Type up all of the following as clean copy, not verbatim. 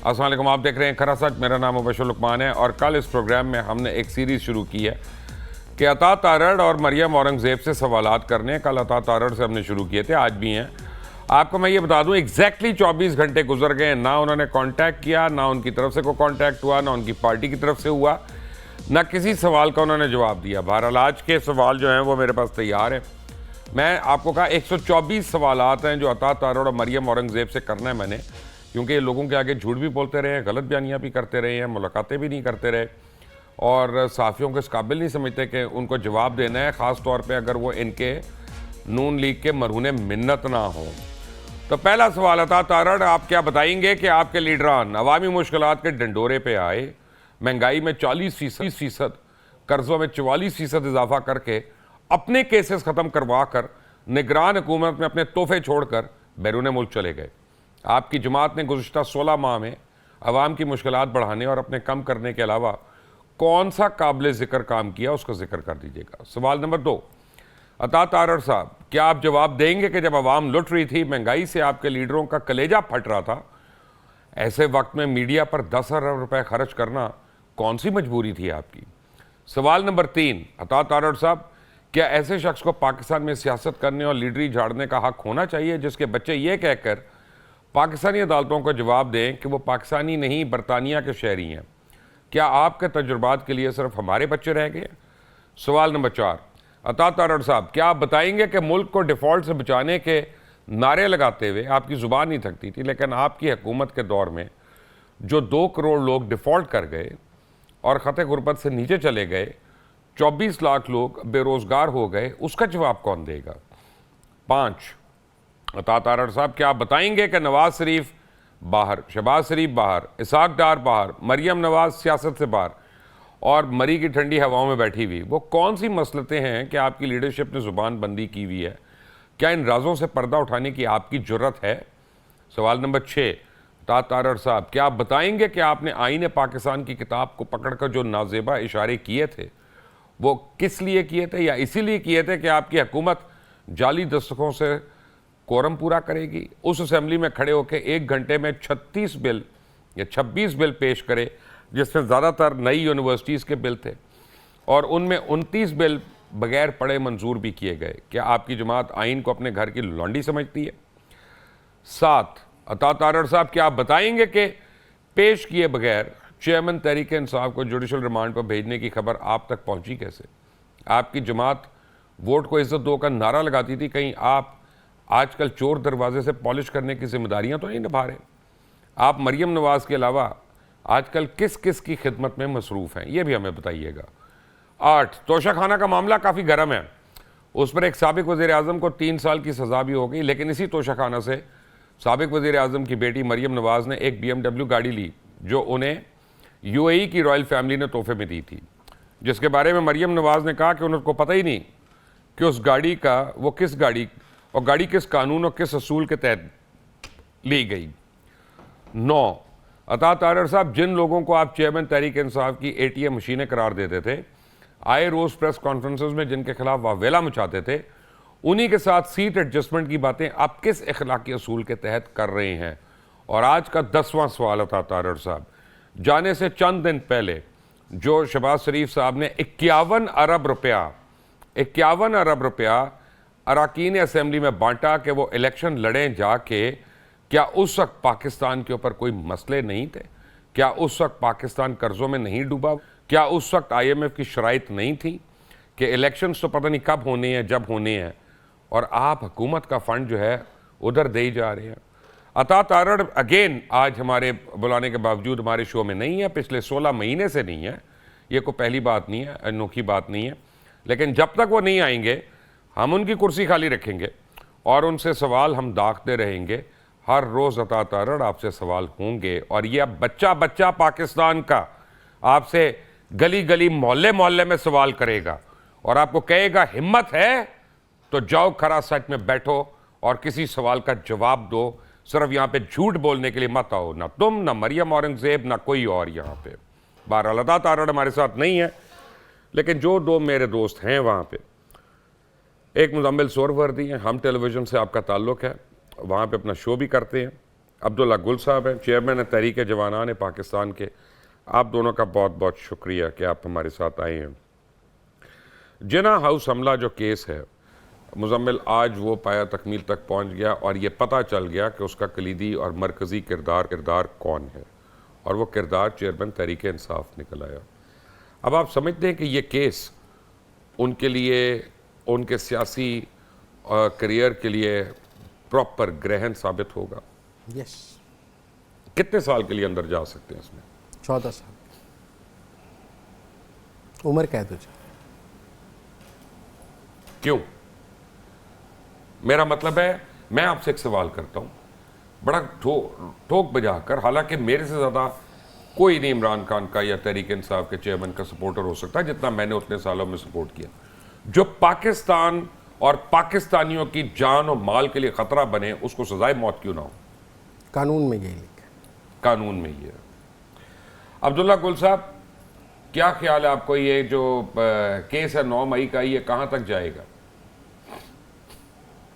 अस्सलाम वालेकुम, आप देख रहे हैं खरा सच। मेरा नाम मुबशर लुकमान है और कल इस प्रोग्राम में हमने एक सीरीज़ शुरू की है कि अता तारड़ और मरियम औरंगज़ेब से सवालात करने। कल अता तारड़ से हमने शुरू किए थे, आज भी हैं। आपको मैं ये बता दूं, एग्जैक्टली 24 घंटे गुजर गए, ना उन्होंने कांटेक्ट किया, ना उनकी तरफ से कोई कांटेक्ट हुआ, ना उनकी पार्टी की तरफ से हुआ, ना किसी सवाल का उन्होंने जवाब दिया। बहरहाल आज के सवाल जो हैं वो मेरे पास तैयार है। मैं आपको कहा 124 सवालात हैं जो अता तारड़ और मरियम औरंगज़ेब से करना है मैंने, क्योंकि ये लोगों के आगे झूठ भी बोलते रहे हैं, गलत बयानियाँ भी करते रहे हैं, मुलाकातें भी नहीं करते रहे और साफ़ियों को इस काबिल नहीं समझते कि उनको जवाब देना है, ख़ास तौर पे अगर वो इनके नून लीग के मरहूने मिन्नत ना हो। तो पहला सवाल, अता तारड़, आप क्या बताएंगे कि आपके लीडरान अवामी मुश्किलात के डंडोरे पे आए, महंगाई में 40%, कर्ज़ों में 44% इजाफा करके अपने केसेस ख़त्म करवा कर निगरान हुकूमत में अपने तोहफे छोड़कर बैरून मुल्क चले गए। आपकी जमात ने गुज़िश्ता 16 माह में अवाम की मुश्किलात बढ़ाने और अपने कम करने के अलावा कौन सा काबिल ज़िक्र काम किया, उसका जिक्र कर दीजिएगा। सवाल नंबर 2, अता तारड़ साहब, क्या आप जवाब देंगे कि जब अवाम लुट रही थी, महंगाई से आपके लीडरों का कलेजा फट रहा था, ऐसे वक्त में मीडिया पर 10 अरब रुपए खर्च करना कौन सी मजबूरी थी आपकी? सवाल नंबर 3, अता तारड़ साहब, क्या ऐसे शख्स को पाकिस्तान में सियासत करने और लीडरी झाड़ने का हक होना चाहिए जिसके बच्चे ये कहकर पाकिस्तानी अदालतों को जवाब दें कि वो पाकिस्तानी नहीं बरतानिया के शहरी हैं? क्या आपके तजुर्बात के लिए सिर्फ हमारे बच्चे रह गए? सवाल नंबर 4, अता तारड़ साहब, क्या आप बताएंगे कि मुल्क को डिफ़ॉल्ट से बचाने के नारे लगाते हुए आपकी ज़ुबान नहीं थकती थी, लेकिन आपकी हुकूमत के दौर में जो 2 करोड़ लोग डिफ़ॉल्ट कर गए और ख़त गुरबत से नीचे चले गए, 24 लाख लोग बेरोज़गार हो गए, उसका जवाब कौन देगा? 5, अता तारड़ साहब, क्या आप बताएंगे कि नवाज शरीफ बाहर, शहबाज शरीफ बाहर, इसहाक डार बाहर, मरियम नवाज सियासत से बाहर और मरी की ठंडी हवाओं में बैठी हुई, वो कौन सी मसलतें हैं कि आपकी लीडरशिप ने ज़ुबान बंदी की हुई है? क्या इन राजों से पर्दा उठाने की आपकी जुर्रत है? सवाल नंबर 6, अता तारड़ साहब, क्या आप बताएंगे कि आपने आईन पाकिस्तान की किताब को पकड़कर जो नाजेबा इशारे किए थे वो किस लिए किए थे, या इसीलिए किए थे कि आपकी हुकूमत जाली दस्तखों से कोरम पूरा करेगी? उस असेंबली में खड़े होकर 1 घंटे में 36 बिल या 26 बिल पेश करे, जिसमें ज़्यादातर नई यूनिवर्सिटीज़ के बिल थे और उनमें 29 बिल बगैर पढ़े मंजूर भी किए गए। क्या आपकी जमात आइन को अपने घर की लौंडी समझती है? 7, अता तारड़ साहब, क्या आप बताएंगे कि पेश किए बगैर चेयरमैन तहरीक इंसाफ को जुडिशल रिमांड पर भेजने की खबर आप तक पहुंची कैसे? आपकी जमात वोट को इज्जत दो का नारा लगाती थी, कहीं आप आजकल चोर दरवाजे से पॉलिश करने की जिम्मेदारियां तो नहीं निभा रहे? आप मरियम नवाज के अलावा आजकल किस किस की खिदमत में मसरूफ़ हैं, ये भी हमें बताइएगा। 8, तोशा खाना का मामला काफ़ी गर्म है। उस पर एक साबिक वज़ीर आज़म को 3 साल की सज़ा भी हो गई, लेकिन इसी तोशा खाना से साबिक वज़ीर आज़म की बेटी मरियम नवाज ने एक BMW गाड़ी ली जो उन्हें UAE की रॉयल फैमिली ने तोहफे में दी थी, जिसके बारे में मरियम नवाज ने कहा कि उनको पता ही नहीं कि उस गाड़ी का वो किस गाड़ी और गाड़ी किस कानून और किस असूल के तहत ली गई। 9, अता तारड़ साहब, जिन लोगों को आप चेयरमैन तहरीक इंसाफ की ATM मशीनें करार देते थे, आए रोज़ प्रेस कॉन्फ्रेंसेस में जिनके खिलाफ वावेला मचाते थे, उन्हीं के साथ सीट एडजस्टमेंट की बातें आप किस इखलाकी असूल के तहत कर रहे हैं? और आज का 10वां सवाल, अता तारड़ साहब, जाने से चंद दिन पहले जो शहबाज शरीफ साहब ने 51 अरब रुपया अरकान असेंबली में बांटा कि वो इलेक्शन लड़ें जाके, क्या उस वक्त पाकिस्तान के ऊपर कोई मसले नहीं थे? क्या उस वक्त पाकिस्तान कर्ज़ों में नहीं डूबा? क्या उस वक्त IMF की शराइत नहीं थी कि इलेक्शंस तो पता नहीं कब होने हैं, जब होने हैं, और आप हुकूमत का फ़ंड जो है उधर दे ही जा रहे हैं? अता तारड़ अगेन आज हमारे बुलाने के बावजूद हमारे शो में नहीं है, पिछले 16 महीने से नहीं है। ये कोई पहली बात नहीं है, अनोखी बात नहीं है, लेकिन जब तक वो नहीं आएंगे हम उनकी कुर्सी खाली रखेंगे और उनसे सवाल हम दागते रहेंगे। हर रोज़ अता तारड़ आपसे सवाल होंगे और ये अब बच्चा बच्चा पाकिस्तान का आपसे गली गली मोहल्ले मोहल्ले में सवाल करेगा और आपको कहेगा हिम्मत है तो जाओ खरा सच में बैठो और किसी सवाल का जवाब दो। सिर्फ यहाँ पे झूठ बोलने के लिए मत आओ, ना तुम, ना मरियम औरंगज़ेब, ना कोई और यहाँ पे। बहरहाल अता तारड़ हमारे साथ नहीं है, लेकिन जो 2 मेरे दोस्त हैं वहाँ पे, एक मुज़म्मिल सोहरावर्दी हैं, हम टेलीविज़न से आपका ताल्लुक़ है, वहाँ पे अपना शो भी करते हैं, अब्दुल्ला गुल साहब हैं, चेयरमैन है तहरीक जवानान पाकिस्तान के। आप दोनों का बहुत बहुत शुक्रिया कि आप हमारे साथ आए हैं। जिना हाउस हमला जो केस है मुजम्मिल, आज वो पाया तकमील तक पहुंच गया और ये पता चल गया कि उसका कलीदी और मरकज़ी किरदार कौन है, और वो किरदार चेयरमैन तहरीक इंसाफ निकल आया। अब आप समझते हैं कि ये केस उनके लिए, उनके सियासी करियर के लिए प्रॉपर ग्रहण साबित होगा। यस। कितने साल के लिए अंदर जा सकते हैं इसमें? 14 साल उम्र कैद हो जाए। क्यों? मेरा मतलब है, मैं आपसे एक सवाल करता हूं बड़ा ठोक बजाकर, हालांकि मेरे से ज़्यादा कोई नहीं इमरान खान का या तहरीक इंसाफ के चेयरमैन का सपोर्टर हो सकता है जितना मैंने उतने सालों में सपोर्ट किया। जो पाकिस्तान और पाकिस्तानियों की जान और माल के लिए ख़तरा बने, उसको सजाए मौत क्यों ना हो? कानून में यही लिखा है। कानून में ये है। अब्दुल्ला गुल साहब, क्या ख्याल है आपको, ये जो केस है 9 मई का, ये कहाँ तक जाएगा?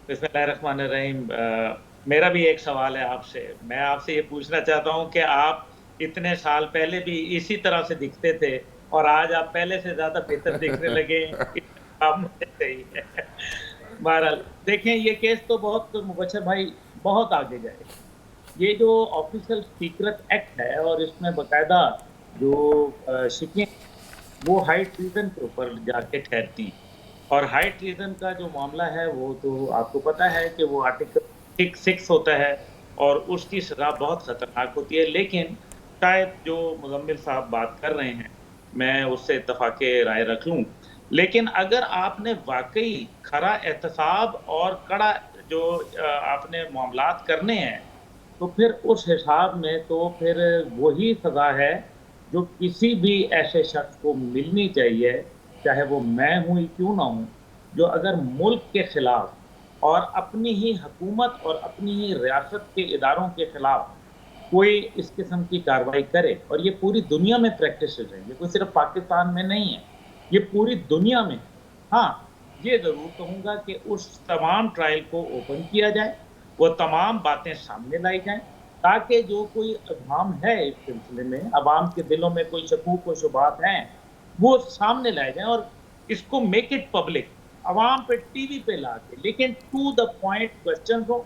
बिस्मिल्लाहिर्रहमानिर्रहीम। मेरा भी एक सवाल है आपसे। मैं आपसे ये पूछना चाहता हूँ कि आप इतने साल पहले भी इसी तरह से दिखते थे और आज आप पहले से ज़्यादा बेहतर दिखने लगे। आप मुझे सही है। बहरहाल देखें, ये केस तो बहुत, मुबशर भाई, बहुत आगे जाएगा। ये जो ऑफिशियल सीक्रेट एक्ट है और इसमें बाकायदा जो शिकें वो हाई ट्रीजन के ऊपर जाके ठहरती, और हाई ट्रीजन का जो मामला है वो तो आपको पता है कि वो आर्टिकल 6 होता है और उसकी सज़ा बहुत ख़तरनाक होती है। लेकिन शायद जो मुजम्मिल साहब बात कर रहे हैं, मैं उससे इत्तफाक़े राय रख लूँ, लेकिन अगर आपने वाकई खरा एहतसाब और कड़ा जो आपने मामलात करने हैं, तो फिर उस हिसाब में तो फिर वही सज़ा है जो किसी भी ऐसे शख्स को मिलनी चाहिए, चाहे वो मैं हूँ क्यों ना हूँ, जो अगर मुल्क के ख़िलाफ़ और अपनी ही हुकूमत और अपनी ही रियासत के इदारों के ख़िलाफ़ कोई इस किस्म की कार्रवाई करे। और ये पूरी दुनिया में प्रैक्टिस है, ये कोई सिर्फ पाकिस्तान में नहीं है, ये पूरी दुनिया में। हाँ, ये ज़रूर कहूँगा कि उस तमाम ट्रायल को ओपन किया जाए, वो तमाम बातें सामने लाई जाएँ, ताकि जो कोई अवाम है इस सिलसिले में, अवाम के दिलों में कोई शकूक व शुबात हैं, वो सामने लाए जाएँ और इसको मेक इट पब्लिक, अवाम पे टीवी पे ला के, लेकिन टू द पॉइंट क्वेश्चन को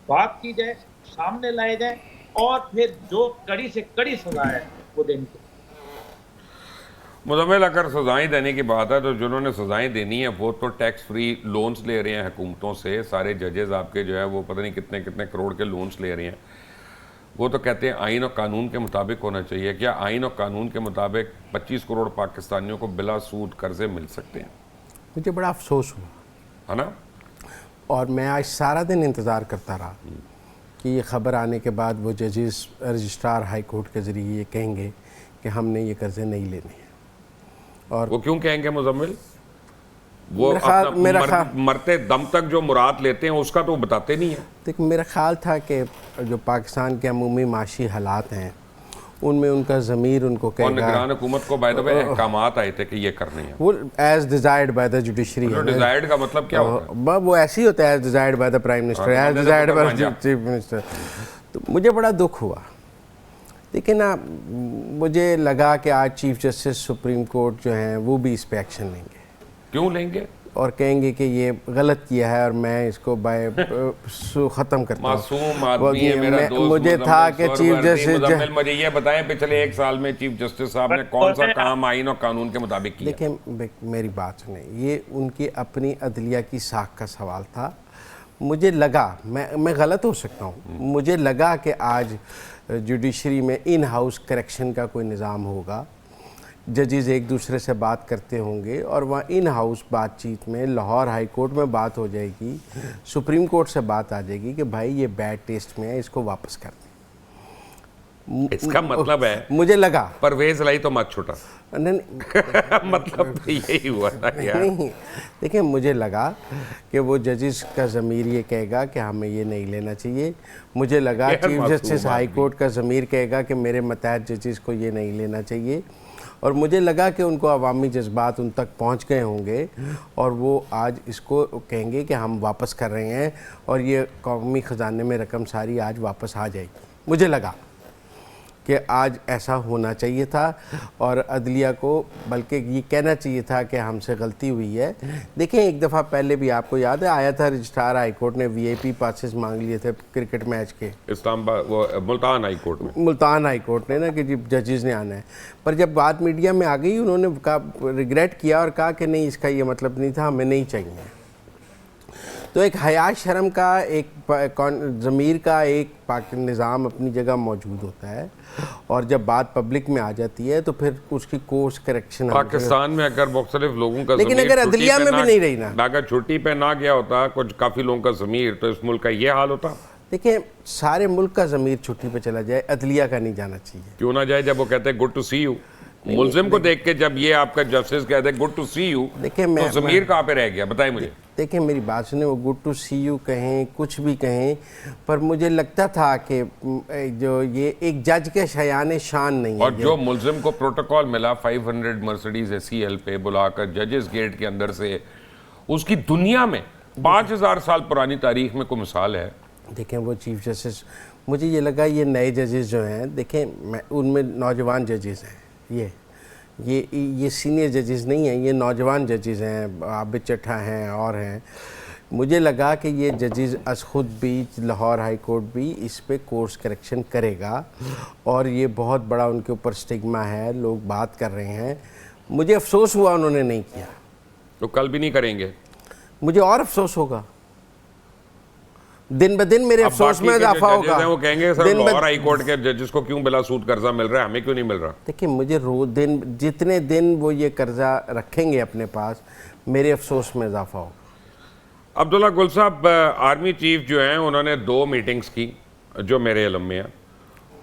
बात की जाए, सामने लाए जाए और फिर जो कड़ी से कड़ी सजा है वो देनी चाहिए। मुजम्मिल, अगर सजाएं देने की बात है तो जिन्होंने सजाएं देनी है वो तो टैक्स फ्री लोन्स ले रहे हैं हुकूमतों से। सारे जजेस आपके जो है वो पता नहीं कितने कितने करोड़ के लोन्स ले रहे हैं। वो तो कहते हैं आइन और कानून के मुताबिक होना चाहिए। क्या आइन और कानून के मुताबिक 25 करोड़ पाकिस्तानियों को बिला सूद कर्जे मिल सकते हैं? मुझे बड़ा अफसोस हुआ, है ना? और मैं आज सारा दिन इंतज़ार करता रहा कि ये ख़बर आने के बाद वो जजेस रजिस्ट्रार हाई कोर्ट के ज़रिए ये कहेंगे कि हमने ये कर्जे नहीं लेने हैं। और वो क्यों कहेंगे मुजम्मिल? वो अपना मरते दम तक जो मुराद लेते हैं उसका तो बताते नहीं है। देखिए, मेरा ख्याल था कि जो पाकिस्तान के अमूमी माशी हालात हैं उनमें उनका ज़मीर उनको कहेगा। और निगरान हुकूमत को बाय द वे अहकामात आए थे कि ये करने हैं, वो as desired by the judiciary. Desired का मतलब क्या होता है? वो ऐसे ही होता है, as desired by the prime minister, as desired by the chief minister. तो मुझे बड़ा दुख हुआ। लेकिन ना, मुझे लगा कि आज चीफ जस्टिस सुप्रीम कोर्ट जो हैं वो भी इस पर एक्शन लेंगे। क्यों लेंगे? और कहेंगे कि ये गलत किया है और मैं इसको बाय ख़त्म करता हूँ। मासूम आदमी है मेरा दोस्त। मुझे था कि चीफ जस्टिस, मुझे ये बताएं पिछले 1 साल में चीफ जस्टिस साहब ने कौन सा काम आइन और कानून के मुताबिक किया? देखिए, मेरी बात सुने, ये उनकी अपनी अदलिया की साख का सवाल था। मुझे लगा, मैं गलत हो सकता हूँ, मुझे लगा कि आज जुडिशरी में इन हाउस करेक्शन का कोई निज़ाम होगा, जजेस एक दूसरे से बात करते होंगे और वहाँ इन हाउस बातचीत में लाहौर हाई कोर्ट में बात हो जाएगी, सुप्रीम कोर्ट से बात आ जाएगी कि भाई ये बैड टेस्ट में है, इसको वापस कर दें। इसका मतलब है, मुझे लगा परवेज लाई तो मत छुटा। नहीं मतलब तो यही हुआ था यार। नहीं, देखिए, मुझे लगा कि वो जजेस का ज़मीर ये कहेगा कि हमें ये नहीं लेना चाहिए। मुझे लगा चीफ जस्टिस हाई कोर्ट का ज़मीर कहेगा कि मेरे मतहत जजेस को ये नहीं लेना चाहिए। और मुझे लगा कि उनको अवामी जज्बात उन तक पहुंच गए होंगे और वो आज इसको कहेंगे कि हम वापस कर रहे हैं और ये कौमी ख़जाने में रकम सारी आज वापस आ जाएगी। मुझे लगा कि आज ऐसा होना चाहिए था और अदलिया को बल्कि ये कहना चाहिए था कि हमसे गलती हुई है। देखें, एक दफ़ा पहले भी आपको याद है आया था, रजिस्ट्रार हाई कोर्ट ने वीआईपी पासेस मांग लिए थे क्रिकेट मैच के, इस्लामाबाद वो मुल्तान हाई कोर्ट में, मुल्तान हाई कोर्ट ने ना कि जी जजेस ने आना है। पर जब बात मीडिया में आ गई उन्होंने रिग्रेट किया और कहा कि नहीं, इसका ये मतलब नहीं था, हमें नहीं चाहिए। तो एक हया शर्म का, एक ज़मीर का एक निज़ाम अपनी जगह मौजूद होता है और जब बात पब्लिक में आ जाती है तो फिर उसकी कोर्स करेक्शन। पाकिस्तान में अगर मुख्तलिफ लोगों का लेकिन अगर अदलिया में भी नहीं रही ना, अगर छुट्टी पे ना गया होता कुछ काफ़ी लोगों का ज़मीर, तो इस मुल्क का ये हाल होता। देखिए, सारे मुल्क का ज़मीर छुट्टी पे चला जाए, अदलिया का नहीं जाना चाहिए। क्यों ना जाए? जब वो कहते हैं गुड टू सी यू, मुल्जिम को देख के जब ये आपका जस्टिस कहते हैं गुड टू सी यू, देखिए तो ज़मीर कहाँ पे रह गया? बताएं मुझे। देखिए, मेरी बात सुने, वो गुड टू सी यू कहें, कुछ भी कहें, पर मुझे लगता था कि जो ये एक जज के शयान शान नहीं है। और जो मुल्जिम को प्रोटोकॉल मिला 500 मर्सिडीज SEL पे बुलाकर जजेस गेट के अंदर से, उसकी दुनिया में 5000 साल पुरानी तारीख में कोई मिसाल है? देखें, वो चीफ जस्टिस, मुझे ये लगा ये नए जजेस जो हैं, देखें मैं उनमें नौजवान जजेस हैं, ये सीनियर जजेस नहीं हैं, ये नौजवान जजेस हैं, आबिद चट्टा हैं और हैं। मुझे लगा कि ये जजेस अस खुद भी, लाहौर हाई कोर्ट भी इस पे कोर्स करेक्शन करेगा और ये बहुत बड़ा उनके ऊपर स्टिग्मा है, लोग बात कर रहे हैं। मुझे अफसोस हुआ उन्होंने नहीं किया, तो कल भी नहीं करेंगे। मुझे और अफसोस होगा, दिन ब दिन मेरे अफसोस में इजाफा होगा। वो कहेंगे सर लाहौर हाई कोर्ट के जजेस को क्यों बिला सूद कर्जा मिल रहा है, हमें क्यों नहीं मिल रहा? देखिए, मुझे जितने दिन वो ये कर्जा रखेंगे अपने पास, मेरे अफसोस में इजाफा होगा। अब्दुल्ला गुल साहब, आर्मी चीफ जो हैं उन्होंने 2 मीटिंग्स की जो मेरे इल्म में है।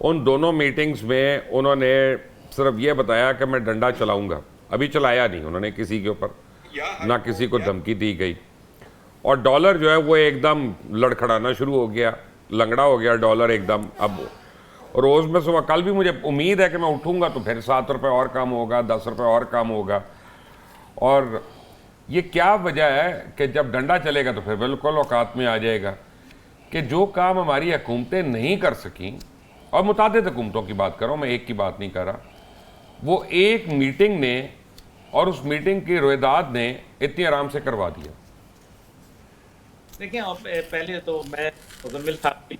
उन दोनों मीटिंग्स में उन्होंने सिर्फ ये बताया कि मैं डंडा चलाऊंगा, अभी चलाया नहीं उन्होंने किसी के ऊपर, ना किसी को धमकी दी गई। और डॉलर जो है वो एकदम लड़खड़ाना शुरू हो गया, लंगड़ा हो गया डॉलर एकदम। अब रोज़ में सुबह, कल भी मुझे उम्मीद है कि मैं उठूंगा तो फिर 7 रुपये और कम होगा, 10 रुपये और कम होगा। और ये क्या वजह है कि जब डंडा चलेगा तो फिर बिल्कुल औकात में आ जाएगा कि जो काम हमारी हुकूमतें नहीं कर सकें, और मुतादिद हुकूमतों की बात कर रहा हूँ, मैं एक की बात नहीं कर रहा, वो एक मीटिंग ने और उस मीटिंग की रोएदाद ने इतनी आराम से करवा दिया। देखिए, पहले तो मैं मुज़म्मिल साहब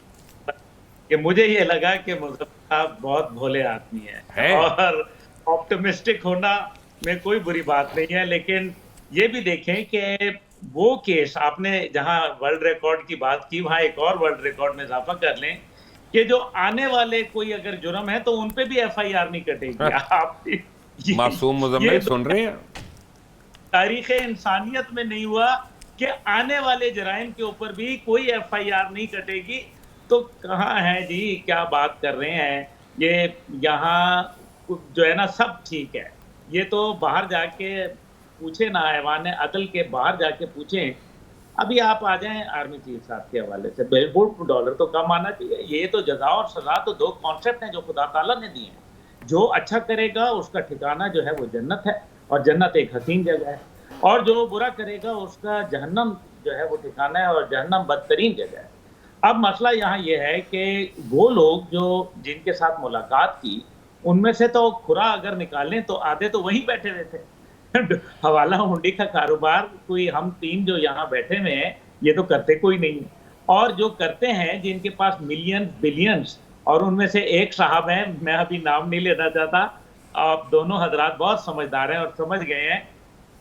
कि मुझे ये लगा कि मुज़म्मिल साहब बहुत भोले आदमी है और ऑप्टिमिस्टिक होना में कोई बुरी बात नहीं है, लेकिन ये भी देखें कि वो केस आपने जहां वर्ल्ड रिकॉर्ड की बात की, वहां एक और वर्ल्ड रिकॉर्ड में इजाफा कर लें कि जो आने वाले कोई अगर जुर्म है तो उन पे भी FIR नहीं कटेगी। आप मासूम मुज़म्मिल सुन रहे हैं? तारीख़ इंसानियत में नहीं हुआ कि आने वाले जराइम के ऊपर भी कोई FIR नहीं कटेगी। तो कहाँ है जी, क्या बात कर रहे हैं? ये यहाँ जो है ना, सब ठीक है, ये तो बाहर जाके पूछे ना, ऐवान अदल के बाहर जाके पूछें। अभी आप आ जाएं आर्मी चीफ साहब के हवाले से, बिल्कुल डॉलर तो कम आना चाहिए। ये तो जज़ा और सज़ा तो 2 कॉन्सेप्ट हैं जो खुदा ताला ने दिए हैं। जो अच्छा करेगा उसका ठिकाना जो है वो जन्नत है, और जन्नत एक हसीन जगह है, और जो बुरा करेगा उसका जहन्नम जो है वो ठिकाना है, और जहन्नम बदतरीन जगह है। अब मसला यहाँ ये है कि वो लोग जो जिनके साथ मुलाकात की, उनमें से तो खुरा अगर निकालें तो आधे तो वहीं बैठे हुए थे। हवाला हुंडी का कारोबार कोई हम 3 जो यहाँ बैठे हुए हैं ये तो करते कोई नहीं है, और जो करते हैं जिनके पास मिलियंस बिलियंस, और उनमें से एक साहब हैं, मैं अभी नाम नहीं लेना चाहता, आप दोनों हजरात बहुत समझदार हैं और समझ गए हैं।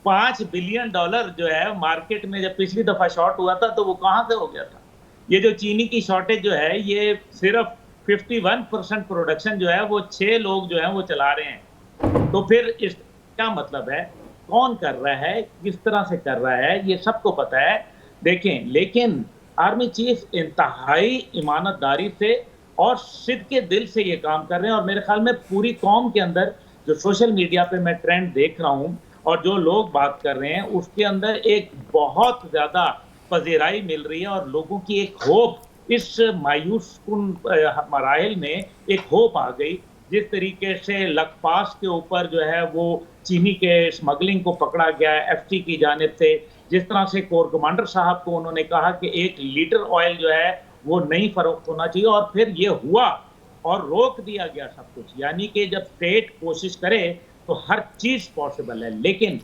$5 बिलियन जो है मार्केट में जब पिछली दफा शॉर्ट हुआ था तो वो कहाँ से हो गया था? ये जो चीनी की शॉर्टेज जो है, ये सिर्फ 51% प्रोडक्शन जो है वो 6 लोग जो है वो चला रहे हैं। तो फिर इस क्या मतलब है? कौन कर रहा है, किस तरह से कर रहा है, ये सबको पता है। देखें, लेकिन आर्मी चीफ इंतहाई ईमानतदारी से और सिद्ध के दिल से ये काम कर रहे हैं, और मेरे ख्याल में पूरी कौम के अंदर जो सोशल मीडिया पे मैं ट्रेंड देख रहा हूँ और जो लोग बात कर रहे हैं, उसके अंदर एक बहुत ज़्यादा पजीराई मिल रही है, और लोगों की एक होप, इस मायूस कुन मराहिल में एक होप आ गई। जिस तरीके से लखपास के ऊपर जो है वो चीनी के स्मगलिंग को पकड़ा गया है FT की जानिब से, जिस तरह से कोर कमांडर साहब को उन्होंने कहा कि 1 लीटर ऑयल जो है वो नहीं फरोख्त होना चाहिए, और फिर ये हुआ और रोक दिया गया सब कुछ। यानी कि जब स्टेट कोशिश करे तो हर चीज पॉसिबल है, लेकिन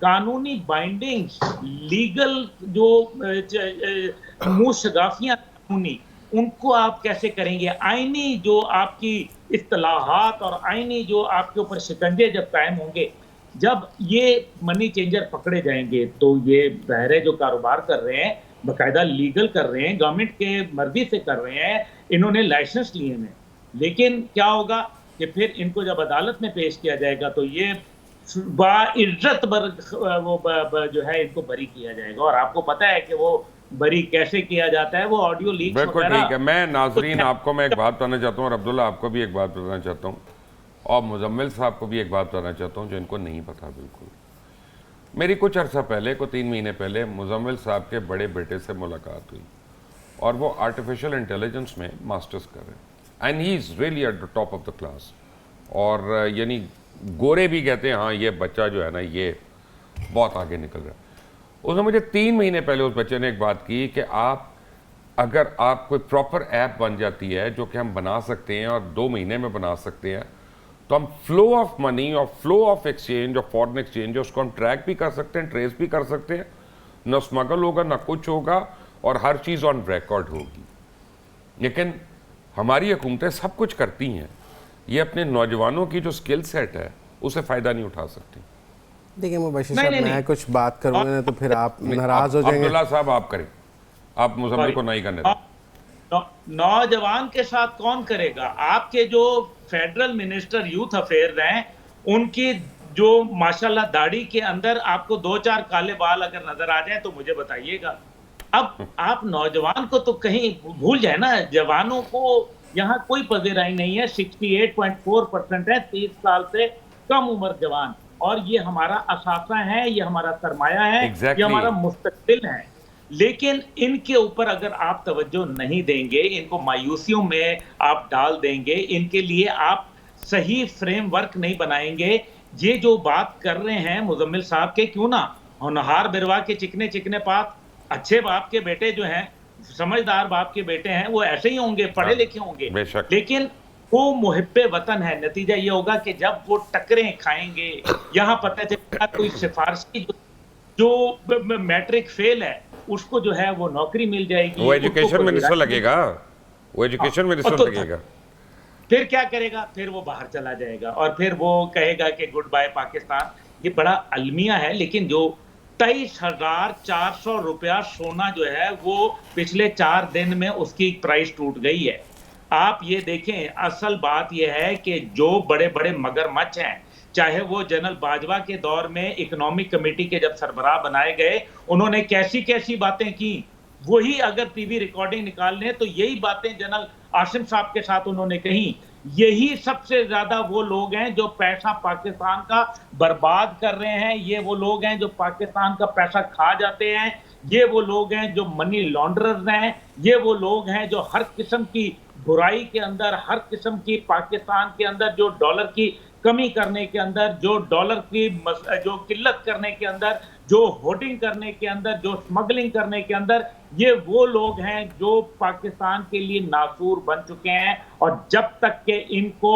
कानूनी बाइंडिंग्स, लीगल जो मुशगाफियां कानूनी, उनको आप कैसे करेंगे? आईनी जो आपकी इत्तलाहात और आईनी जो आपके ऊपर शिकंजे जब कायम होंगे, जब ये मनी चेंजर पकड़े जाएंगे, तो ये बहरे जो कारोबार कर रहे हैं बाकायदा लीगल कर रहे हैं, गवर्नमेंट के मर्जी से कर रहे हैं, इन्होंने लाइसेंस लिए हैं। लेकिन क्या होगा कि फिर इनको जब अदालत में पेश किया जाएगा तो ये बाइज्जत जो है इनको बरी किया जाएगा। और आपको पता है कि वो बरी कैसे किया जाता है, वो ऑडियो लीक बिल्कुल ठीक है। मैं नाजरीन आपको मैं एक बात बताना चाहता हूँ, और अब्दुल्ला आपको भी एक बात बताना चाहता हूँ, और मुजम्मिल साहब को भी एक बात बताना चाहता हूँ जो इनको नहीं पता बिल्कुल। मेरी कुछ अर्सा पहले, 3 महीने पहले, मुजम्मिल साहब के बड़े बेटे से मुलाकात हुई, और वो आर्टिफिशियल इंटेलिजेंस में मास्टर्स कर रहे हैं, and he is really at the top of the class. और यानी गोरे भी कहते हैं हाँ ये बच्चा जो है ना ये बहुत आगे निकल रहा है। उसने मुझे 3 महीने पहले उस बच्चे ने एक बात की कि अगर आप कोई प्रॉपर ऐप बन जाती है जो कि हम बना सकते हैं और 2 महीने में बना सकते हैं, तो हम फ्लो ऑफ मनी और फ्लो ऑफ एक्सचेंज और फॉरेन एक्सचेंज उसको हम ट्रैक भी कर सकते हैं, ट्रेस भी कर सकते हैं, ना स्मगल होगा ना कुछ होगा, और हर चीज़ ऑन रिकॉर्ड होगी। लेकिन हमारी हुकूमतें सब कुछ करती हैं, ये अपने नौजवानों की जो स्किल सेट है उसे फ़ायदा नहीं उठा सकती। देखिए मुबशिर साहब, मैं कुछ बात करूँगा ना तो फिर आप नाराज हो जाएंगे। अब्दुल्ला साहब आप करें, आप मुजम्मिल को नहीं करने दें। नौजवान के साथ कौन करेगा? आपके जो फेडरल मिनिस्टर यूथ अफेयर हैं, उनकी जो माशाल्लाह दाढ़ी के अंदर आपको 2-4 काले बाल अगर नजर आ जाए तो मुझे बताइएगा। अब आप नौजवान को तो कहीं भूल जाए ना, जवानों को यहाँ कोई पजीराई नहीं है। 68.4% है 30 साल से कम उम्र जवान, और ये हमारा असासा है, ये हमारा सरमाया है, ये हमारा मुस्तकबिल है। लेकिन इनके ऊपर अगर आप तवज्जो नहीं देंगे, इनको मायूसियों में आप डाल देंगे, इनके लिए आप सही फ्रेमवर्क नहीं बनाएंगे, ये जो बात कर रहे हैं मुजम्मिल साहब के, क्यों ना होनहार बिरवा के चिकने चिकने पात, अच्छे बाप के बेटे जो हैं, समझदार बाप के बेटे हैं, वो ऐसे ही होंगे, पढ़े लिखे होंगे, लेकिन वो मुहिब्बे वतन है। नतीजा ये होगा कि जब वो टकरें खाएंगे, यहाँ पता चलेगा कोई सिफारशी जो मैट्रिक फेल है उसको जो है वो नौकरी मिल जाएगी, वो एजुकेशन मिनिस्टर लगेगा, वो एजुकेशन मिनिस्टर लगेगा। फिर क्या करेगा? फिर वो बाहर चला जाएगा और फिर वो कहेगा कि गुड बाय पाकिस्तान। ये बड़ा अलमिया है। लेकिन जो 23,400 रुपया सोना जो है वो पिछले 4 दिन में उसकी प्राइस टूट गई है। आप ये देखें, असल बात यह है कि जो बड़े बड़े मगरमच्छ हैं, चाहे वो जनरल बाजवा के दौर में इकोनॉमिक कमेटी के जब सरबराह बनाए गए, उन्होंने कैसी कैसी बातें की, वही अगर टीवी रिकॉर्डिंग निकाल लें तो यही बातें जनरल आसिम साहब के साथ उन्होंने कही। यही सबसे ज्यादा वो लोग हैं जो पैसा पाकिस्तान का बर्बाद कर रहे हैं, ये वो लोग हैं जो पाकिस्तान का पैसा खा जाते हैं, ये वो लोग हैं जो मनी लॉन्ड्रर्स हैं, ये वो लोग हैं जो हर किस्म की बुराई के अंदर, हर किस्म की पाकिस्तान के अंदर जो डॉलर की कमी करने के अंदर, जो डॉलर की जो किल्लत करने के अंदर, जो होर्डिंग करने के अंदर, जो स्मगलिंग करने के अंदर, ये वो लोग हैं जो पाकिस्तान के लिए नासूर बन चुके हैं। और जब तक के इनको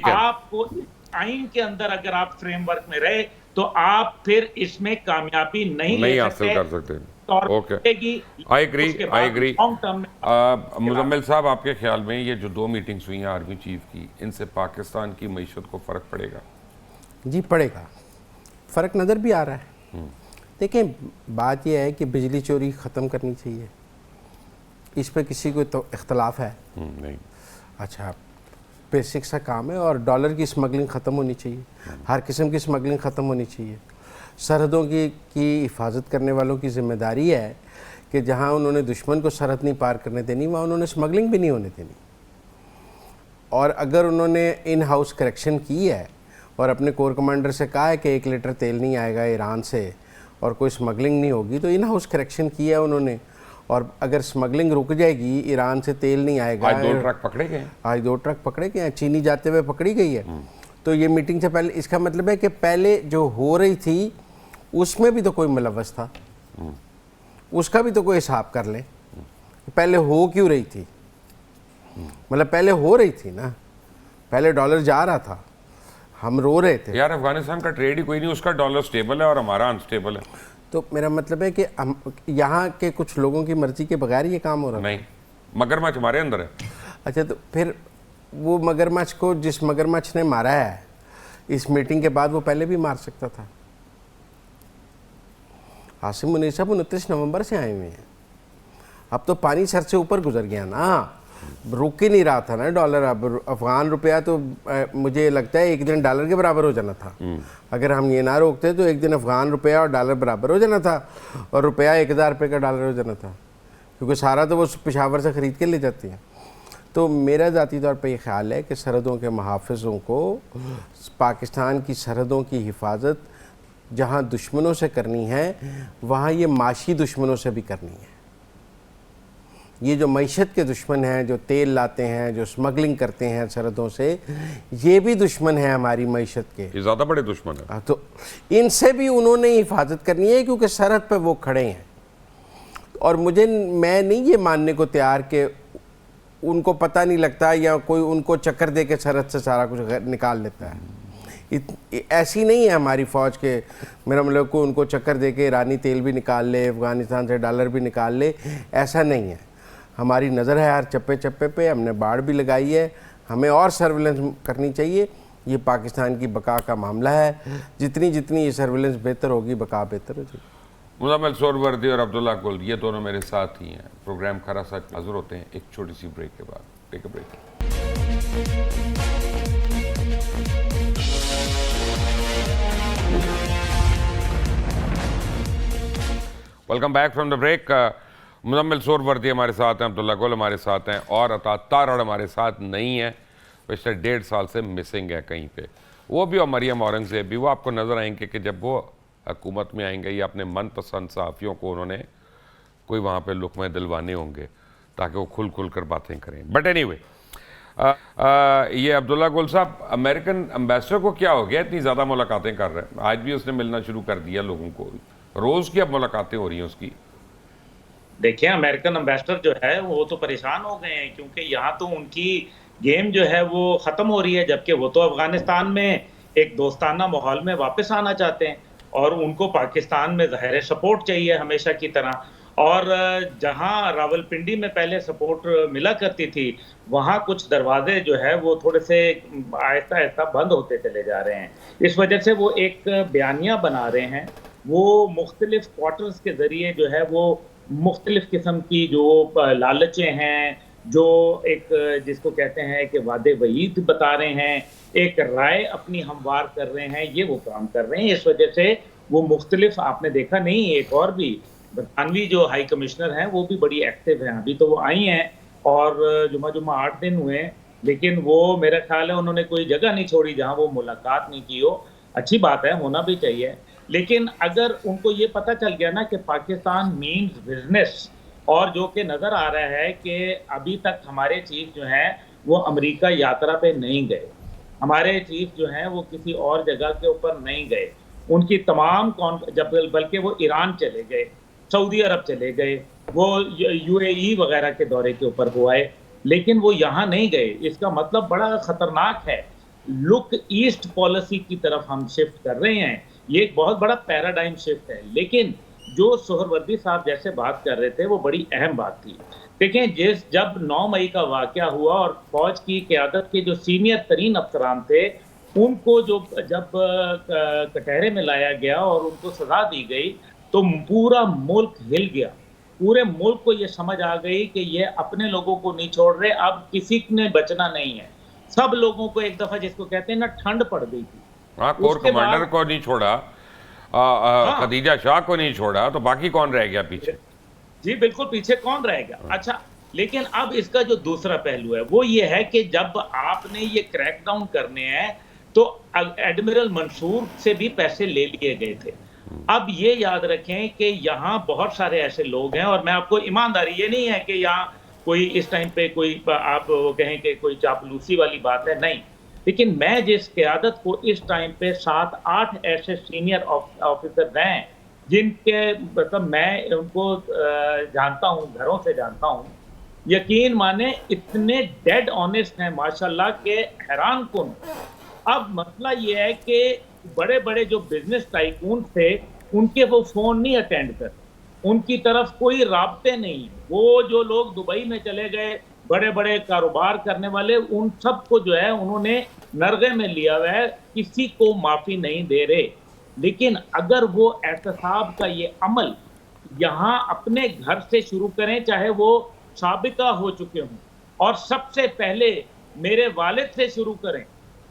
आपको आइन के अंदर अगर आप फ्रेमवर्क में रहे तो आप फिर इसमें कामयाबी नहीं हासिल कर सकते। Okay, I agree. मुजम्मिल साहब, आपके ख्याल में ये जो 2 मीटिंग्स हुई हैं आर्मी चीफ की, इनसे पाकिस्तान की मईशत को फ़र्क पड़ेगा? जी पड़ेगा, फ़र्क नज़र भी आ रहा है। देखें, बात यह है कि बिजली चोरी ख़त्म करनी चाहिए, इस पर किसी को तो इख्तलाफ है नहीं। अच्छा, बेसिक सा काम है। और डॉलर की स्मगलिंग ख़त्म होनी चाहिए, हर किस्म की स्मगलिंग ख़त्म होनी चाहिए। सरहदों की हिफाजत करने वालों की जिम्मेदारी है कि जहां उन्होंने दुश्मन को सरहद नहीं पार करने देनी, वहाँ उन्होंने स्मगलिंग भी नहीं होने देनी। और अगर उन्होंने इन हाउस करेक्शन की है और अपने कोर कमांडर से कहा है कि 1 लीटर तेल नहीं आएगा ईरान से और कोई स्मगलिंग नहीं होगी, तो इन हाउस करेक्शन किया है उन्होंने। और अगर स्मगलिंग रुक जाएगी, ईरान से तेल नहीं आएगा। आज 2 ट्रक पकड़े गए, आज 2 ट्रक पकड़े गए हैं, चीनी जाते हुए पकड़ी गई है। तो ये मीटिंग से पहले, इसका मतलब है कि पहले जो हो रही थी उसमें भी तो कोई मुलव्वस था, उसका भी तो कोई हिसाब कर ले, पहले हो क्यों रही थी। मतलब पहले हो रही थी ना, पहले डॉलर जा रहा था, हम रो रहे थे। यार अफगानिस्तान का ट्रेड ही कोई नहीं, उसका डॉलर स्टेबल है और हमारा अनस्टेबल है। तो मेरा मतलब है कि यहाँ के कुछ लोगों की मर्जी के बगैर ये काम हो रहा नहीं, मगरमच्छ हमारे अंदर है। अच्छा, तो फिर वो मगरमच्छ को जिस मगरमच्छ ने मारा है इस मीटिंग के बाद, वो पहले भी मार सकता था। आसिम मुनीर साहब 29 नवंबर से आए हुए हैं, अब तो पानी सर से ऊपर गुजर गया ना, रुक ही नहीं रहा था ना डॉलर। अब अफगान रुपया तो मुझे लगता है एक दिन डॉलर के बराबर हो जाना था। अगर हम ये ना रोकते तो एक दिन अफगान रुपया और डॉलर बराबर हो जाना था, और रुपया 1000 रुपये का डॉलर हो जाना था, क्योंकि सारा तो वो पेशावर से ख़रीद के ले जाती हैं। तो मेरा ज़ाती तौर पर यह ख्याल है कि सरहदों के मुहाफ़िज़ों को पाकिस्तान की सरहदों की हिफाजत जहाँ दुश्मनों से करनी है, वहाँ ये माशी दुश्मनों से भी करनी है। ये जो मईशत के दुश्मन हैं, जो तेल लाते हैं, जो स्मगलिंग करते हैं सरहदों से, ये भी दुश्मन है हमारी मईशत के, ये ज़्यादा बड़े दुश्मन है। तो इनसे भी उन्होंने हिफाजत करनी है, क्योंकि सरहद पर वो खड़े हैं। और मैं नहीं ये मानने को तैयार कि उनको पता नहीं लगता या कोई उनको चक्कर दे के सरहद से सारा कुछ निकाल लेता है। ऐसी नहीं है हमारी फ़ौज के, मेरा मतलब को उनको चक्कर दे के ईरानी तेल भी निकाल ले, अफ़गानिस्तान से डॉलर भी निकाल ले, ऐसा नहीं है। हमारी नज़र है हर चप्पे चप्पे पे, हमने बाड़ भी लगाई है, हमें और सर्विलेंस करनी चाहिए। ये पाकिस्तान की बका का मामला है, जितनी जितनी ये सर्विलेंस बेहतर होगी, बका बेहतर हो जाएगी। मुज़म्मिल सोहरवर्दी और अब्दुल्ला गुल, ये दोनों मेरे साथ ही हैं। प्रोग्राम खरा सच हाजिर होते हैं एक छोटी सी ब्रेक के बाद। Take a break. Welcome back from the break. Muzammil Suhrawardy हमारे साथ हैं, अब्दुल्ला गुल हमारे साथ हैं, और अता तारड़ हमारे साथ नहीं है, पिछले 1.5 साल से मिसिंग है कहीं पे। वो भी और मरियम औरंगज़ेब भी। वो आपको नज़र आएंगे कि जब वो हुकूमत में आएंगे या अपने मनपसंद सहाफ़ियों को उन्होंने कोई वहाँ पे लुक़मे दिलवाने होंगे ताकि वो खुल कर बातें करें। बट एनीवे, ये अब्दुल्ला गुल साहब, अमेरिकन एम्बेसडर को क्या हो गया, इतनी ज़्यादा मुलाकातें कर रहे हैं? आज भी उसने मिलना शुरू कर दिया लोगों को, रोज़ की अब मुलाकातें हो रही हैं उसकी। देखिए, अमेरिकन एम्बेसडर जो है वो तो परेशान हो गए हैं, क्योंकि यहाँ तो उनकी गेम जो है वो ख़त्म हो रही है, जबकि वो तो अफगानिस्तान में एक दोस्ताना माहौल में वापस आना चाहते हैं, और उनको पाकिस्तान में ज़ाहिर सपोर्ट चाहिए हमेशा की तरह। और जहां रावलपिंडी में पहले सपोर्ट मिला करती थी, वहां कुछ दरवाजे जो है वो थोड़े से आहिस्ता आहिस्ता बंद होते चले जा रहे हैं। इस वजह से वो एक बयानिया बना रहे हैं, वो मुख्तलिफ क्वार्टर्स के ज़रिए जो है वो मुख्तलिफ किस्म की जो लालचें हैं, जो एक जिसको कहते हैं कि वादे वईद बता रहे हैं, एक राय अपनी हमवार कर रहे हैं, ये वो काम कर रहे हैं। इस वजह से वो मुख्तलिफ, आपने देखा नहीं, एक और भी बरतानवी जो हाई कमिश्नर हैं वो भी बड़ी एक्टिव हैं। अभी तो वो आई हैं और जुमा 8 दिन हुए, लेकिन वो मेरा ख्याल है उन्होंने कोई जगह नहीं छोड़ी जहां वो मुलाकात नहीं की हो। अच्छी बात है, होना भी चाहिए, लेकिन अगर उनको ये पता चल गया ना कि पाकिस्तान मीन्स बिजनेस, और जो कि नज़र आ रहा है कि अभी तक हमारे चीफ जो हैं वो अमेरिका यात्रा पे नहीं गए, हमारे चीफ जो हैं वो किसी और जगह के ऊपर नहीं गए, उनकी तमाम बल्कि वो ईरान चले गए, सऊदी अरब चले गए, वो यूएई वगैरह के दौरे के ऊपर हो आए, लेकिन वो यहाँ नहीं गए। इसका मतलब बड़ा ख़तरनाक है। लुक ईस्ट पॉलिसी की तरफ हम शिफ्ट कर रहे हैं, ये एक बहुत बड़ा पैराडाइम शिफ्ट है। लेकिन जो सोहरवर्दी साहब जैसे बात कर रहे थे वो बड़ी अहम बात थी। देखें, जब 9 मई का वाक़या हुआ और फौज की क़यादत के जो सीनियर तरीन अफसरान थे, उनको जब कटहरे में लाया गया और उनको सज़ा दी गई, तो पूरा मुल्क हिल गया। पूरे मुल्क को ये समझ आ गई कि ये अपने लोगों को नहीं छोड़ रहे, अब किसी ने बचना नहीं है। सब लोगों को एक दफ़ा, जिसको कहते हैं ना, ठंड पड़ गई थी। हाँ, कोर कमांडर को नहीं छोड़ा, खदीजा शाह को नहीं छोड़ा, तो बाकी कौन रह गया पीछे? जी बिल्कुल, पीछे कौन रहेगा। अच्छा, लेकिन अब इसका जो दूसरा पहलू है वो ये है कि जब आपने ये क्रैकडाउन करने हैं तो एडमिरल मंसूर से भी पैसे ले लिए गए थे। अब ये याद रखें कि यहाँ बहुत सारे ऐसे लोग हैं, और मैं आपको ईमानदारी, ये नहीं है कि यहाँ कोई इस टाइम पे कोई आप कहें कि कोई चापलूसी वाली बात है, नहीं, लेकिन मैं जिस क़यादत को इस टाइम पे 7-8 ऐसे सीनियर ऑफिसर हैं जिनके मतलब मैं उनको जानता हूँ, घरों से जानता हूँ, यकीन माने इतने डेड ऑनेस्ट हैं माशाल्लाह के हैरान कुन। अब मसला ये है कि बड़े बड़े जो बिजनेस टाइकून थे उनके वो फोन नहीं अटेंड कर, उनकी तरफ कोई राब्ते नहीं। वो जो लोग दुबई में चले गए बड़े बड़े कारोबार करने वाले, उन सबको जो है उन्होंने नरगे में लिया हुआ है, किसी को माफी नहीं दे रहे। लेकिन अगर वो एहतसाब का ये अमल यहाँ अपने घर से शुरू करें, चाहे वो साबिका हो चुके हों, और सबसे पहले मेरे वालिद से शुरू करें,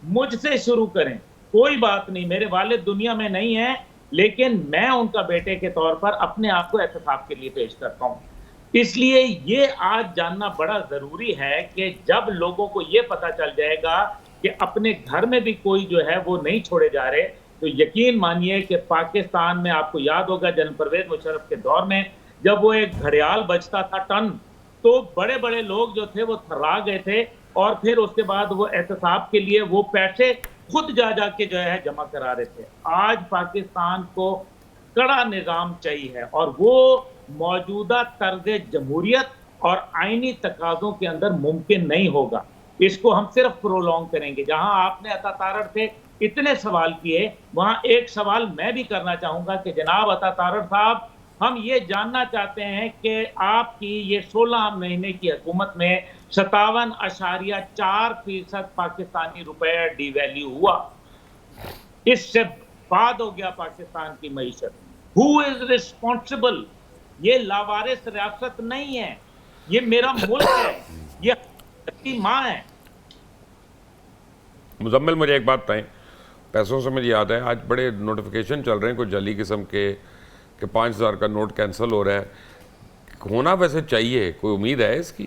मुझसे शुरू करें। कोई बात नहीं, मेरे वालिद दुनिया में नहीं है, लेकिन मैं उनका बेटे के तौर पर अपने आप को एहतसाब के लिए पेश करता हूँ। इसलिए ये आज जानना बड़ा जरूरी है कि जब लोगों को ये पता चल जाएगा कि अपने घर में भी कोई जो है वो नहीं छोड़े जा रहे, तो यकीन मानिए कि पाकिस्तान में, आपको याद होगा जनरल परवेज मुशर्रफ के दौर में जब वो एक घड़ियाल बजता था टन, तो बड़े बड़े लोग जो थे वो थर्रा गए थे, और फिर उसके बाद वो एहतसाब के लिए वो पैसे खुद जा के जो है जमा करा रहे थे। आज पाकिस्तान को कड़ा निज़ाम चाहिए है, और वो मौजूदा तर्ज जमहूरियत और आईनी तकाज़ों के अंदर मुमकिन नहीं होगा। इसको हम सिर्फ प्रोलॉन्ग करेंगे। जहां आपने अता तारड़ से इतने सवाल किए, वहां एक सवाल मैं भी करना चाहूंगा कि जनाब अता तारड़ साहब, हम ये जानना चाहते हैं कि आपकी ये 16 महीने की हुकूमत में 57.4% पाकिस्तानी रुपया डिवैल्यू हुआ, इससे बाद हो गया पाकिस्तान की मईशत। Who is responsible? ये लावारिस रियासत नहीं है, ये मेरा मुल्क है, ये माँ है। मुजम्मिल, मुझे एक बात बताएं, पैसों से मुझे याद है आज बड़े नोटिफिकेशन चल रहे हैं कुछ जली किस्म के कि 5,000 का नोट कैंसिल हो रहा है। होना वैसे चाहिए, कोई उम्मीद है इसकी?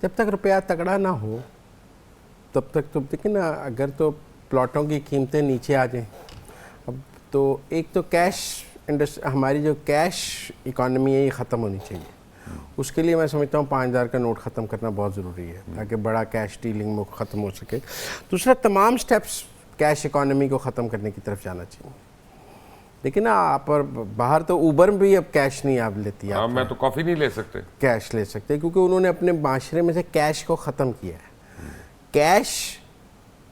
जब तक रुपया तगड़ा ना हो तब तक तो देखिए ना, अगर तो प्लॉटों की कीमतें नीचे आ जाएं, अब तो एक तो कैश इंडस्ट्री, हमारी जो कैश इकॉनमी है ये ख़त्म होनी चाहिए। उसके लिए मैं समझता हूँ 5,000 का नोट ख़त्म करना बहुत ज़रूरी है ताकि बड़ा कैश डीलिंग में ख़त्म हो सके। दूसरा, तमाम स्टेप्स कैश इकॉनमी को ख़त्म करने की तरफ जाना चाहिए। लेकिन ना आप और बाहर तो ऊबर में भी अब कैश नहीं आप लेती है। मैं तो कॉफ़ी नहीं ले सकते, कैश ले सकते क्योंकि उन्होंने अपने माशरे में से कैश को ख़त्म किया है। कैश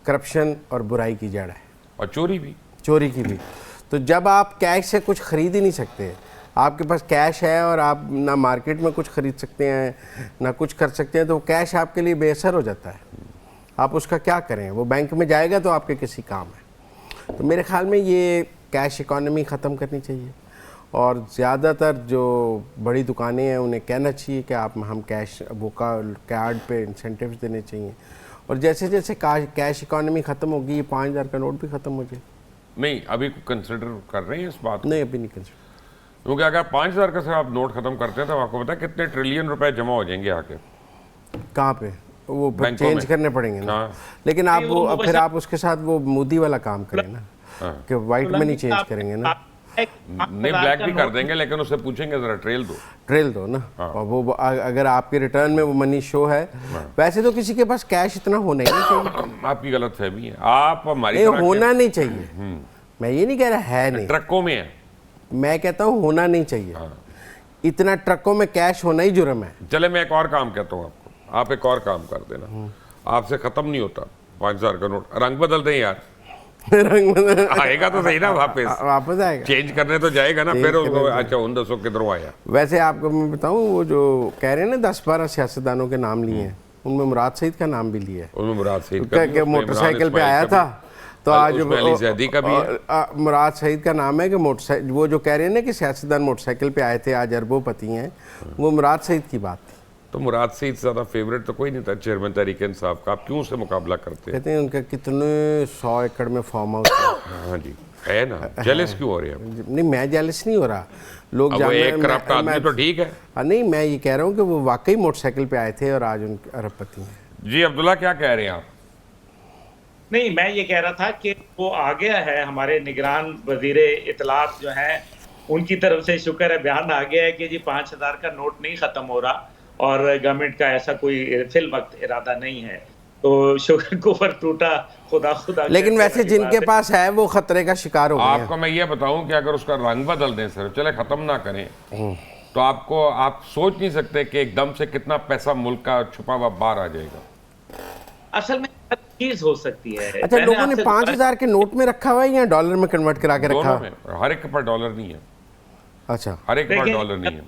करप्शन और बुराई की जड़ है, और चोरी की भी। तो जब आप कैश से कुछ ख़रीद ही नहीं सकते, आपके पास कैश है और आप ना मार्केट में कुछ ख़रीद सकते हैं ना कुछ कर सकते हैं, तो कैश आपके लिए बेअसर हो जाता है। आप उसका क्या करें? वो बैंक में जाएगा तो आपके किसी काम है। तो मेरे ख्याल में ये कैश इकॉनमी ख़त्म करनी चाहिए, और ज़्यादातर जो बड़ी दुकानें हैं उन्हें कहना चाहिए कि आप हम कैश वो कार्ड पे इंसेंटिव्स देने चाहिए, और जैसे जैसे कैश इकॉनमी ख़त्म होगी ये 5,000 का नोट भी ख़त्म हो जाए। नहीं, अभी कंसिडर कर रहे हैं इस बात को? नहीं, अभी नहीं कंसिडर, क्योंकि अगर 5,000 का से आप नोट खत्म करते हैं तो आपको पता है कितने ट्रिलियन रुपए जमा हो जाएंगे आके? कहाँ पे? वो चेंज करने पड़ेंगे ना। हाँ। लेकिन आप वो फिर आप उसके साथ वो मोदी वाला काम करें ना, कि वाइट मनी चेंज करेंगे ना। नहीं, ब्लैक भी कर देंगे, लेकिन उससे पूछेंगे जरा ट्रेल दो ना। और वो अगर आपके रिटर्न में वो मनी शो है, वैसे तो किसी के पास कैश इतना होना ही नहीं चाहिए। आपकी गलत फहमी है, आप हमारी होना नहीं चाहिए। मैं ये नहीं कह रहा है नहीं, ट्रकों में है, मैं कहता हूँ होना नहीं चाहिए। इतना ट्रकों में कैश होना ही जुर्म है। चले मैं एक और काम कहता हूँ आपको, आप एक और काम कर देना, आपसे खत्म नहीं होता 5,000 का नोट, रंग बदल दें यार। रंग बदल आएगा तो सही ना, वापस आएगा, चेंज करने तो जाएगा ना फिर। अच्छा, उन 10 किधरों आया? वैसे आपको मैं बताऊं, वो जो कह रहे हैं ना 10-12 सियासतदानों के नाम लिए हैं, उनमें मुराद सईद का नाम भी लिया है। उनमें मुराद सईद का मोटरसाइकिल पे आया था, तो आज अली ज़ैदी का भी है। मुराद सईद का नाम है कि मोटरसाइकिल, वो जो कह रहे हैं ना कि सियासतदान मोटरसाइकिल पे आए थे आज अरबोपति हैं, वो मुराद सईद की बात थी। तो मुराद सईद से ज़्यादा फेवरेट तो कोई नहीं था चेयरमैन तहरीक इंसाफ का, आप क्यों से मुकाबला करते हैं? कहते हैं उनका कितने 100 एकड़ में फार्म हाउस है। हाँ जी, है ना, जेलस क्यों हो रहे हैं? नहीं, मैं जेलस नहीं हो रहा, लोग एक करप्ट आदमी तो ठीक है। नहीं, मैं ये कह रहा हूँ कि वो वाकई मोटरसाइकिल पे आए थे और आज उन अरबपति हैं। जी अब्दुल्ला, क्या कह रहे हैं आप? नहीं, मैं ये कह रहा था कि वो आ गया है, हमारे निगरान वजीरे इतलात जो हैं उनकी तरफ से शुक्र है बयान आ गया है कि जी 5,000 का नोट नहीं ख़त्म हो रहा, और गवर्नमेंट का ऐसा कोई फिल वक्त इरादा नहीं है। तो शुक्र कुफर टूटा खुदा। लेकिन वैसे जिनके पास है वो खतरे का शिकार हो गए। आपको मैं ये बताऊं कि अगर उसका रंग बदल दें सर, चले ख़त्म ना करें, तो आपको आप सोच नहीं सकते कि एकदम से कितना पैसा मुल्क का छुपा हुआ बाहर आ जाएगा। असल में हर चीज हो सकती है। अच्छा, मैंने लोगों ने आपसे 5,000 के नोट में रखा हुआ है या डॉलर में कन्वर्ट करा के रखा? दोनों में, हर एक के पास डॉलर नहीं है, अच्छा, हर एक के पास देखिए, डॉलर नहीं है।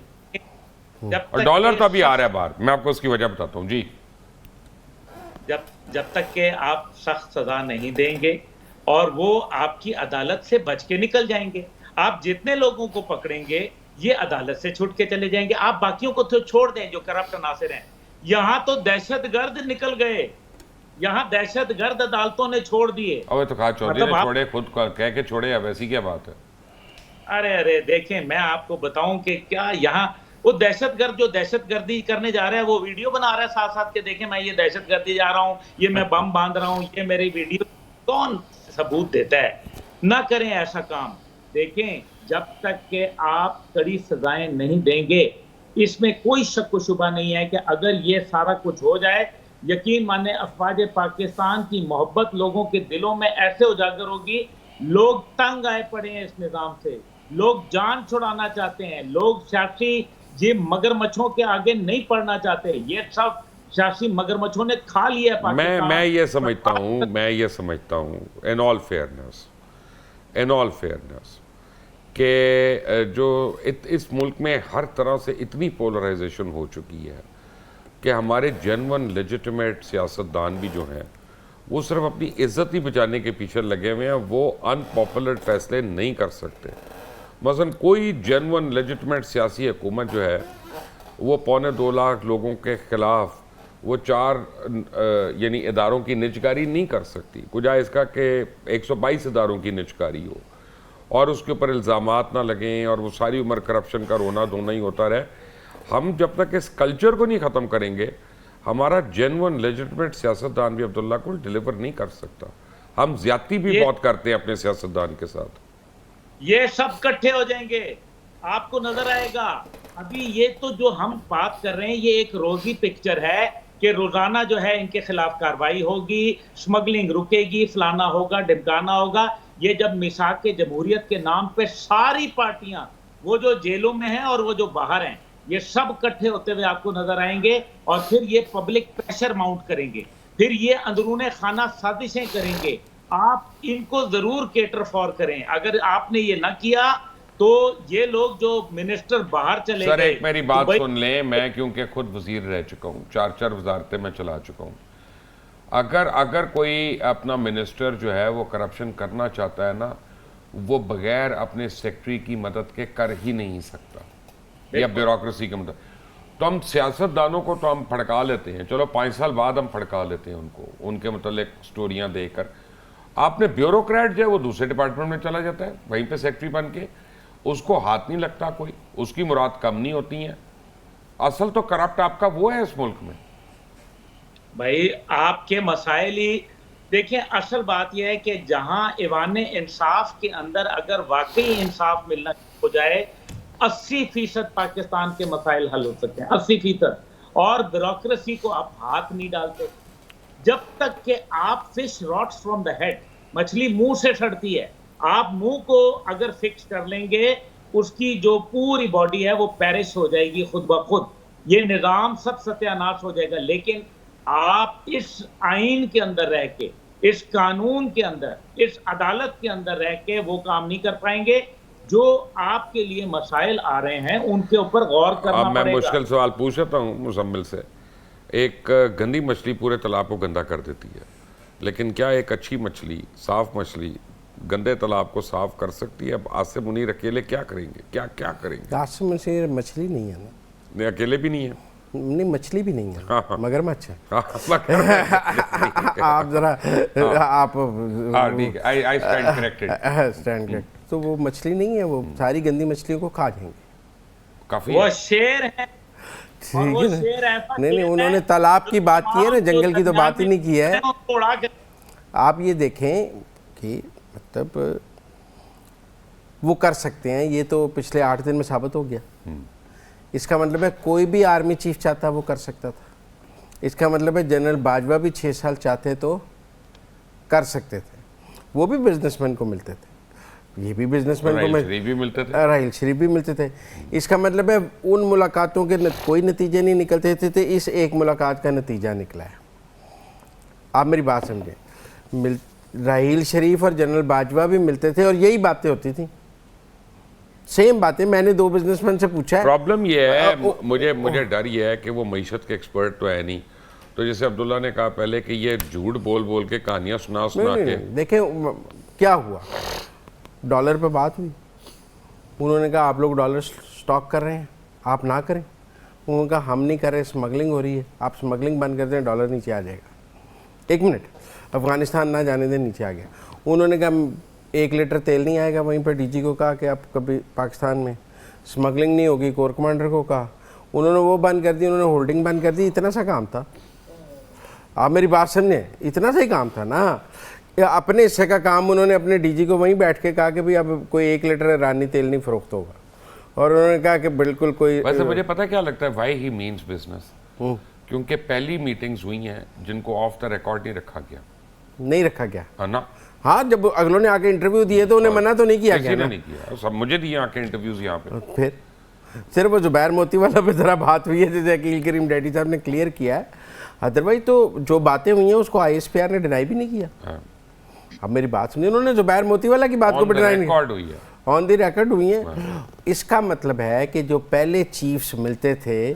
जब और तक डॉलर के तो अभी आ रहा है बाहर, मैं आपको उसकी वजह बताता हूँ जी। जब तक के आप सख्त सजा नहीं देंगे और वो आपकी अदालत से बच के निकल जाएंगे, आप जितने लोगों को पकड़ेंगे ये अदालत से छूट के चले जाएंगे। आप बाकियों को तो छोड़ दें जो करप्ट नासिर हैं। यहां तो दहशतगर्द निकल गए, यहां दहशतगर्द अदालतों ने छोड़ दिए। अब तो कहा चौधरी मतलब ने आप- छोड़े, खुद कह के छोड़े, अब ऐसी क्या बात है? अरे देखें, मैं आपको बताऊं कि क्या यहाँ वो दहशतगर्द जो दहशतगर्दी करने जा रहा है वो वीडियो बना रहा है साथ साथ के, देखें मैं ये दहशतगर्दी जा रहा हूँ, ये मैं बम बांध रहा हूँ, ये मेरी वीडियो। कौन सबूत देता है? ना करें ऐसा काम। देखें, जब तक के आप कड़ी सजाएं नहीं देंगे, इसमें कोई शक व शुबा नहीं है कि अगर ये सारा कुछ हो जाए, यकीन माने अफवाज पाकिस्तान की मोहब्बत लोगों के दिलों में ऐसे उजागर होगी, लोग तंग आए पड़े हैं इस निजाम से, लोग जान छुड़ाना चाहते हैं, लोग सियासी ये मगरमच्छों के आगे नहीं पड़ना चाहते। ये सब सियासी मगरमच्छों ने खा लिया है पाकिस्तान। मैं ये समझता हूँ इन ऑल फेयरनेस कि जो इस मुल्क में हर तरह से इतनी पोलराइजेशन हो चुकी है कि हमारे जेन्युइन लेजिटिमेट सियासतदान भी जो हैं वो सिर्फ अपनी इज्जत ही बचाने के पीछे लगे हुए हैं, वो अनपॉपुलर फैसले नहीं कर सकते। मसलन कोई जेन्युइन लेजिटिमेट सियासी हुकूमत जो है वो 2.25 लाख लोगों के ख़िलाफ़ वो 4 यानी इदारों की निजकारी नहीं कर सकती। कुछ इसका कि 122 इदारों की निजकारी हो और उसके ऊपर इल्ज़ामात ना लगें और वो सारी उम्र करप्शन का रोना धोना ही होता रहे। हम जब तक इस कल्चर को नहीं ख़त्म करेंगे, हमारा जेन्युइन लेजिटिमेट सियासतदान भी अब्दुल्ला को डिलीवर नहीं कर सकता। हम ज्यादती भी बहुत करते हैं अपने सियासतदान के साथ। ये सब इकट्ठे हो जाएंगे, आपको नजर आएगा। अभी ये तो जो हम बात कर रहे हैं ये एक रोजी पिक्चर है कि रोजाना जो है इनके खिलाफ कार्रवाई होगी, स्मगलिंग रुकेगी, फलाना होगा, ढिमकाना होगा। ये जब मिसाक के जमहूरियत के नाम पे सारी पार्टियां, वो जो जेलों में हैं और वो जो बाहर हैं, ये सब इकट्ठे होते हुए आपको नजर आएंगे और फिर ये पब्लिक प्रेशर माउंट करेंगे, फिर ये अंदरूने खाना साजिशें करेंगे। आप इनको जरूर केटर फॉर करें। अगर आपने ये ना किया तो ये लोग जो मिनिस्टर बाहर चले सर गए, एक मेरी बात दुबई- सुन लें, मैं क्योंकि खुद वजीर रह चुका हूँ, 4 वजारतें मैं चला चुका हूँ। अगर कोई अपना मिनिस्टर जो है वो करप्शन करना चाहता है ना, वो बगैर अपने सेक्रेटरी की मदद के कर ही नहीं सकता या ब्यूरोक्रेसी की मदद। तो हम सियासतदानों को तो हम फड़का लेते हैं, चलो 5 साल बाद हम फड़का लेते हैं उनको, उनके मतलब स्टोरियां देकर। आपने ब्यूरोक्रेट जो है वो दूसरे डिपार्टमेंट में चला जाता है, वहीं पे सेक्रेटरी बन के, उसको हाथ नहीं लगता कोई, उसकी मुराद कम नहीं होती है। असल तो करप्ट आपका वो है इस मुल्क में। भाई आपके मसाइल ही देखिए, असल बात यह है कि जहां ईवान इंसाफ के अंदर अगर वाकई इंसाफ मिलना हो जाए, 80% पाकिस्तान के मसाइल हल हो सकते हैं, 80%। और ब्यूरोक्रेसी को आप हाथ नहीं डालते। जब तक कि आप fish rots from the head, मछली मुंह से सड़ती है, आप मुंह को अगर फिक्स कर लेंगे, उसकी जो पूरी बॉडी है वो पेरिश हो जाएगी खुद ब खुद, ये निज़ाम सब सत्यानाश हो जाएगा। लेकिन आप इस आइन के अंदर रह के, इस कानून के अंदर, इस अदालत के अंदर रह के वो काम नहीं कर पाएंगे। जो आपके लिए मसाइल आ रहे हैं उनके ऊपर गौर करना अब मैं पड़ेगा। मुश्किल सवाल पूछ लेता हूँ मुजम्मिल से। एक गंदी मछली पूरे तालाब को गंदा कर देती है, लेकिन क्या एक अच्छी मछली, साफ मछली गंदे तालाब को साफ कर सकती है? अब आसिफ मुनीर अकेले क्या करेंगे? क्या क्या करेंगे? आसिफ मुनीर मछली नहीं है ना, नहीं अकेले भी नहीं है। नहीं मछली भी नहीं है, हाँ। मगरमच्छ है। हाँ, आप जरा आप ठीक है, I stand corrected. Stand correct. तो वो मछली नहीं है, वो सारी गंदी मछलियों को खा जाएंगे। काफी वो शेर है, और ठीक वो है ना? शेर ऐसा नहीं शेर उन्होंने है तालाब की बात की है ना, जो जंगल की तो बात ही नहीं की है। उड़ा के आप ये देखें कि मतलब वो कर सकते हैं, ये तो पिछले 8 दिन में साबित हो गया। इसका मतलब है कोई भी आर्मी चीफ चाहता वो कर सकता था। इसका मतलब है जनरल बाजवा भी 6 साल चाहते तो कर सकते थे, वो भी बिजनेसमैन को मिलते थे। ये भी बिजनेसमैन को राहील मैं शरीफ भी मिलते थे। राहील शरीफ भी मिलते थे। इसका मतलब है उन मुलाकातों के कोई नतीजे नहीं निकलते थे, इस एक मुलाकात का नतीजा निकला है। आप मेरी बात समझे, राहील शरीफ और जनरल बाजवा भी मिलते थे और यही बातें होती थी, सेम बातें। मैंने 2 बिजनेसमैन से पूछा है। प्रॉब्लम ये है, मुझे डर ये है कि वो मईशत के एक्सपर्ट तो है नहीं, तो जैसे अब्दुल्ला ने कहा पहले कि ये झूठ बोल बोल के कहानियां सुना के। देखें क्या हुआ, डॉलर पे बात हुई, उन्होंने कहा आप लोग डॉलर स्टॉक कर रहे हैं, आप ना करें। उन्होंने कहा हम नहीं कर रहे, स्मगलिंग हो रही है, आप स्मगलिंग बंद कर दें, डॉलर नीचे आ जाएगा। 1 मिनट, अफगानिस्तान ना जाने दें, नीचे आ गया। उन्होंने कहा 1 लीटर तेल नहीं आएगा, वहीं पर डीजी को कहा कि आप कभी पाकिस्तान में स्मगलिंग नहीं होगी, कोर कमांडर को कहा, उन्होंने वो बंद कर दी, उन्होंने होल्डिंग बंद कर दी। इतना सा काम था, आप मेरी बात समझे, इतना सा ही काम था ना। अपने हिस्से का काम उन्होंने अपने डीजी को वहीं बैठ के कहा कि भाई अब कोई 1 लीटर ईरानी तेल नहीं फरोख्त होगा, और उन्होंने कहा कि बिल्कुल कोई। वैसे मुझे पता क्या लगता है, व्हाई ही मीन्स बिजनेस, क्योंकि पहली मीटिंग्स हुई हैं जिनको ऑफ द रिकॉर्ड नहीं रखा गया है ना। हाँ, जब अगलों ने आके इंटरव्यू दिए तो उन्हें मना तो नहीं किया गया ना। नहीं किया, सब मुझे दिए आके इंटरव्यूज यहाँ पे। फिर सिर्फ वो जुबैर मोती वाला पे जरा बात हुई है, जैसे अकील करीम डैडी साहब ने क्लियर किया है, अदरवाइज तो जो बातें हुई हैं उसको ISPR ने डिनाई भी नहीं किया। हाँ। अब मेरी बात सुनिए, उन्होंने जुबैर मोती वाला की बात को डिनाई नहीं, रिकॉर्ड हुई है, ऑन द रिकॉर्ड हुई है। इसका मतलब है कि जो पहले चीफ्स मिलते थे